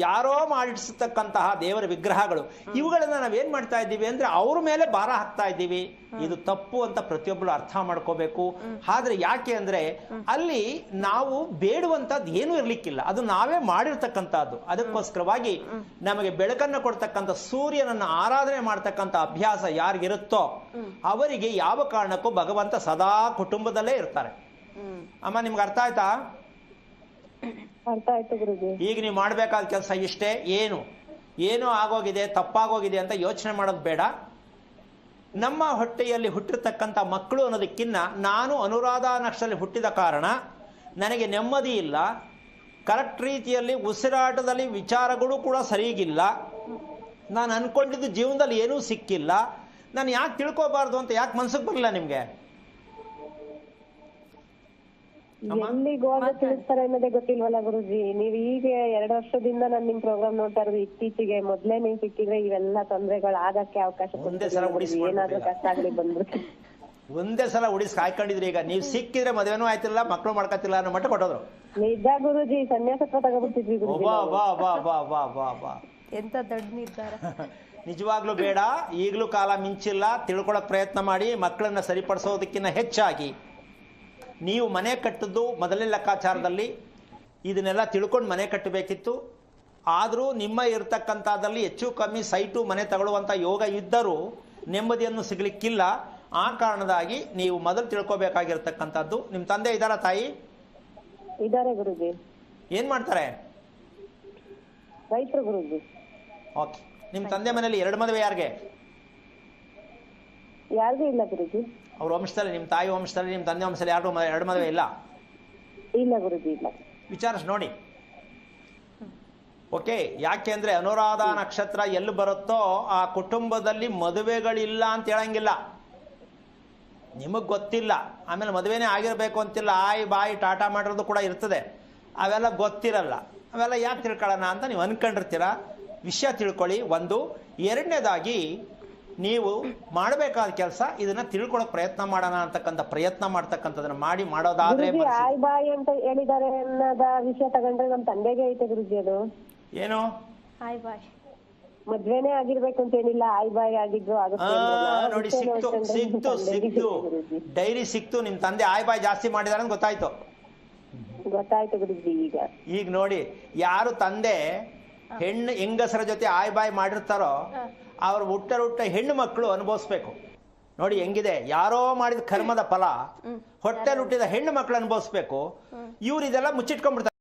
[SPEAKER 2] ಯಾರೋ ಮಾಡಿಸತಕ್ಕಂತಹ ದೇವರ ವಿಗ್ರಹಗಳು, ಇವುಗಳನ್ನ ನಾವೇನ್ ಮಾಡ್ತಾ ಇದ್ದೀವಿ ಅಂದ್ರೆ ಅವ್ರ ಮೇಲೆ ಭಾರ ಹಾಕ್ತಾ ಇದ್ದೀವಿ. ಇದು ತಪ್ಪು ಅಂತ ಪ್ರತಿಯೊಬ್ಬರು ಅರ್ಥ ಮಾಡ್ಕೋಬೇಕು. ಆದ್ರೆ ಯಾಕೆ ಅಂದ್ರೆ ಅಲ್ಲಿ ನಾವು ಬೇಡುವಂತದ್ದು ಏನೂ ಇರ್ಲಿಕ್ಕಿಲ್ಲ, ಅದು ನಾವೇ ಮಾಡಿರ್ತಕ್ಕಂಥದ್ದು. ಅದಕ್ಕೋಸ್ಕರವಾಗಿ ನಮಗೆ ಬೆಳಕನ್ನು ಕೊಡ್ತಕ್ಕಂಥ ಸೂರ್ಯನನ್ನ ಆರಾಧನೆ ಮಾಡ್ತಕ್ಕಂಥ ಅಭ್ಯಾಸ ಯಾರಿಗಿರುತ್ತೋ ಅವರಿಗೆ ಯಾವ ಕಾರಣಕ್ಕೂ ಭಗವಂತ ಸದಾ ಕುಟುಂಬದಲ್ಲೇ ಇರ್ತಾರೆ. ಅಮ್ಮ, ನಿಮ್ಗೆ ಅರ್ಥ ಆಯ್ತಾ? ಈಗ ನೀವು ಮಾಡಬೇಕಾದ ಕೆಲಸ ಇಷ್ಟೇ. ಏನು ಆಗೋಗಿದೆ, ತಪ್ಪಾಗೋಗಿದೆ ಅಂತ ಯೋಚನೆ ಮಾಡೋದು ಬೇಡ. ನಮ್ಮ ಹೊಟ್ಟೆಯಲ್ಲಿ ಹುಟ್ಟಿರ್ತಕ್ಕಂಥ ಮಕ್ಕಳು ಅನ್ನೋದಕ್ಕಿನ್ನ, ನಾನು ಅನುರಾಧ ನಕ್ಷತ್ರದಲ್ಲಿ ಹುಟ್ಟಿದ ಕಾರಣ ನನಗೆ ನೆಮ್ಮದಿ ಇಲ್ಲ, ಕರೆಕ್ಟ್ ರೀತಿಯಲ್ಲಿ ಉಸಿರಾಟದಲ್ಲಿ ವಿಚಾರಗಳು ಕೂಡ ಸರಿಗಿಲ್ಲ, ನಾನು ಅನ್ಕೊಂಡಿದ್ದು ಜೀವನದಲ್ಲಿ ಏನೂ ಸಿಕ್ಕಿಲ್ಲ, ನಾನು ಯಾಕೆ ತಿಳ್ಕೋಬಾರ್ದು ಅಂತ ಯಾಕೆ ಮನ್ಸಿಗೆ ಬರಲಿಲ್ಲ ನಿಮ್ಗೆ?
[SPEAKER 4] ಎಲ್ಲಿಗೆ ಹೋಗಿ ತಿಳಿಸ್ತಾರೆ ಅನ್ನೋದೇ ಗೊತ್ತಿಲ್ವಲ್ಲ ಗುರುಜಿ. ನೀವ್ ಈಗ 2 ವರ್ಷದಿಂದ ನಾನು ನಿಮ್ ಪ್ರೋಗ್ರಾಮ್ ನೋಡ್ತಾ ಇರೋದು. ಇತ್ತೀಚೆಗೆ ಮೊದ್ಲೇ ನೀವ್ ಸಿಕ್ಕಿದ್ರೆ ಇವೆಲ್ಲ ತೊಂದರೆಗಳು ಆಗಕ್ಕೆ ಅವಕಾಶ ಏನಾದ್ರೂ ಕಷ್ಟ ಆಗಲಿ ಬಂದ್ಬಿಟ್ಟು
[SPEAKER 2] ಒಂದೇ ಸಲ ಉಡಿಸ್ ಕಾಯ್ಕೊಂಡಿದ್ರಿ. ಈಗ ನೀವ್ ಸಿಕ್ಕಿದ್ರೆ ಮದುವೆನೂ ಆಯ್ತಿಲ್ಲ, ಮಕ್ಕಳು ಮಾಡ್ಕೊತಿಲ್ಲ ಅನ್ನೋ ಮಟ್ಟ ಕೊಟ್ಟೋದ್ರು.
[SPEAKER 4] ನಿಜ ಗುರುಜಿ, ಸನ್ಯಾಸತ್ವ ತಗೋಬಿಡ್ತಿದ್ವಿ ಗುರುಜಿ.
[SPEAKER 1] ಎಂತ ದೊಡ್ಡ ನಿರ್ಧಾರ.
[SPEAKER 2] ನಿಜವಾಗ್ಲೂ ಬೇಡ. ಈಗಲೂ ಕಾಲ ಮಿಂಚಿಲ್ಲ. ತಿಳ್ಕೊಳಕ್ ಪ್ರಯತ್ನ ಮಾಡಿ. ಮಕ್ಕಳನ್ನ ಸರಿಪಡಿಸೋದಕ್ಕಿಂತ ಹೆಚ್ಚಾಗಿ ನೀವು ಮನೆ ಕಟ್ಟಿದ್ದು ಮೊದಲನೇ ಲೆಕ್ಕಾಚಾರದಲ್ಲಿ ಇದನ್ನೆಲ್ಲ ತಿಳ್ಕೊಂಡು ಮನೆ ಕಟ್ಟಬೇಕಿತ್ತು. ಆದರೂ ನಿಮ್ಮ ಇರತಕ್ಕಂಥದ್ದಲ್ಲಿ ಹೆಚ್ಚು ಕಮ್ಮಿ ಸೈಟು ಮನೆ ತಗೊಳ್ಳುವಂಥ ಯೋಗ ಇದ್ದರೂ ನೆಮ್ಮದಿಯನ್ನು ಸಿಗಲಿಕ್ಕಿಲ್ಲ. ಆ ಕಾರಣದಾಗಿ ನೀವು ಮೊದಲು ತಿಳ್ಕೊಬೇಕಾಗಿರ್ತಕ್ಕಂಥದ್ದು, ನಿಮ್ಮ ತಂದೆ ಇದ್ದಾರ ತಾಯಿ?
[SPEAKER 4] ಇದ್ದಾರೆ ಗುರುಜಿ.
[SPEAKER 2] ಏನ್ ಮಾಡ್ತಾರೆ?
[SPEAKER 4] ರೈತರು ಗುರುಜಿ.
[SPEAKER 2] ಓಕೆ. ನಿಮ್ಮ ತಂದೆ ಮನೆಯಲ್ಲಿ 2 ಮದುವೆ ಯಾರಿಗೆ?
[SPEAKER 4] ಯಾರಿಗೂ ಇಲ್ಲ ಗುರುಜಿ.
[SPEAKER 2] ಅವ್ರ ವಂಶದಲ್ಲಿ, ನಿಮ್ಮ ತಾಯಿ ವಂಶದಲ್ಲಿ, ನಿಮ್ಮ ತಂದೆ ವಂಶದಲ್ಲಿ ಯಾರು 2 ಮದುವೆ ಇಲ್ಲ?
[SPEAKER 4] ಇಲ್ಲ ಗುರುಜಿ, ಇಲ್ಲ.
[SPEAKER 2] ವಿಚಾರಿಸಿ ನೋಡಿ. ಓಕೆ. ಯಾಕೆ ಅಂದ್ರೆ ಅನುರಾಧ ನಕ್ಷತ್ರ ಎಲ್ಲಿ ಬರುತ್ತೋ ಆ ಕುಟುಂಬದಲ್ಲಿ ಮದುವೆಗಳಿಲ್ಲ ಅಂತ ಹೇಳಂಗಿಲ್ಲ. ನಿಮಗ್ ಗೊತ್ತಿಲ್ಲ, ಆಮೇಲೆ ಮದುವೆನೇ ಆಗಿರ್ಬೇಕು ಅಂತಿಲ್ಲ, ಬಾಯಿ ಟಾಟಾ ಮಾಡಿರೋದು ಕೂಡ ಇರ್ತದೆ. ಅವೆಲ್ಲ ಗೊತ್ತಿರಲ್ಲ. ಅವೆಲ್ಲ ಯಾಕೆ ತಿಳ್ಕೊಳ್ಳೋಣ ಅಂತ ನೀವು ಅನ್ಕೊಂಡಿರ್ತೀರ. ವಿಷಯ ತಿಳ್ಕೊಳ್ಳಿ. ಒಂದು. ಎರಡನೇದಾಗಿ, ನೀವು ಮಾಡಬೇಕಾದ ಕೆಲಸ ಇದನ್ನ ತಿಳ್ಕೊಳ್ಳೋಕೆ ಪ್ರಯತ್ನ ಮಾಡೋಣ ಅಂತಕ್ಕಂಥ ಪ್ರಯತ್ನ ಮಾಡ್ತಕ್ಕಂಥದನ್ನ ಮಾಡೋದಾದ್ರೆ
[SPEAKER 4] ಬಾಯಿ ಅಂತ ಹೇಳಿದ್ದಾರೆ ಅನ್ನೋದ ವಿಷಯ ತಗೊಂಡ್ರೆ ನಮ್ಮ ತಂದೆಗೆ ಐತೆ ಗುರುಜಿ. ಅದು
[SPEAKER 2] ಏನು?
[SPEAKER 4] ಮದ್ವೆನೇ ಆಗಿರ್ಬೇಕು ಅಂತ ಏನಿಲ್ಲ, ಆಯ್ ಬಾಯ್ ಆಗಿದ್ರು ಆಗುತ್ತೆ
[SPEAKER 2] ನೋಡಿ ಸಿಕ್ತು ಡೈರಿ ಸಿಕ್ತು, ನಿಮ್ ತಂದೆ ಆಯ್ ಬಾಯ್ ಜಾಸ್ತಿ ಮಾಡಿದಾರೆ ಅಂತ ಗೊತ್ತಾಯ್ತು.
[SPEAKER 4] ಗೊತ್ತಾಯ್ತು ಗುರುಜಿ.
[SPEAKER 2] ಈಗ ನೋಡಿ, ಯಾರು ತಂದೆ ಹೆಂಗಸರ ಜೊತೆ ಆಯ್ ಬಾಯ್ ಮಾಡಿರ್ತಾರೋ ಅವ್ರ ಹುಟ್ಟ ಹೆಣ್ಣು ಮಕ್ಕಳು ಅನುಭವಿಸ್ಬೇಕು. ನೋಡಿ ಹೆಂಗಿದೆ, ಯಾರೋ ಮಾಡಿದ ಕರ್ಮದ ಫಲ ಹೊಟ್ಟೆಲ್ ಹುಟ್ಟಿದ ಹೆಣ್ಣು ಮಕ್ಕಳು ಅನುಭವಿಸ್ಬೇಕು. ಇವ್ರು ಇದೆಲ್ಲ ಮುಚ್ಚಿಟ್ಕೊಂಡ್ಬಿಡ್ತಾರೆ.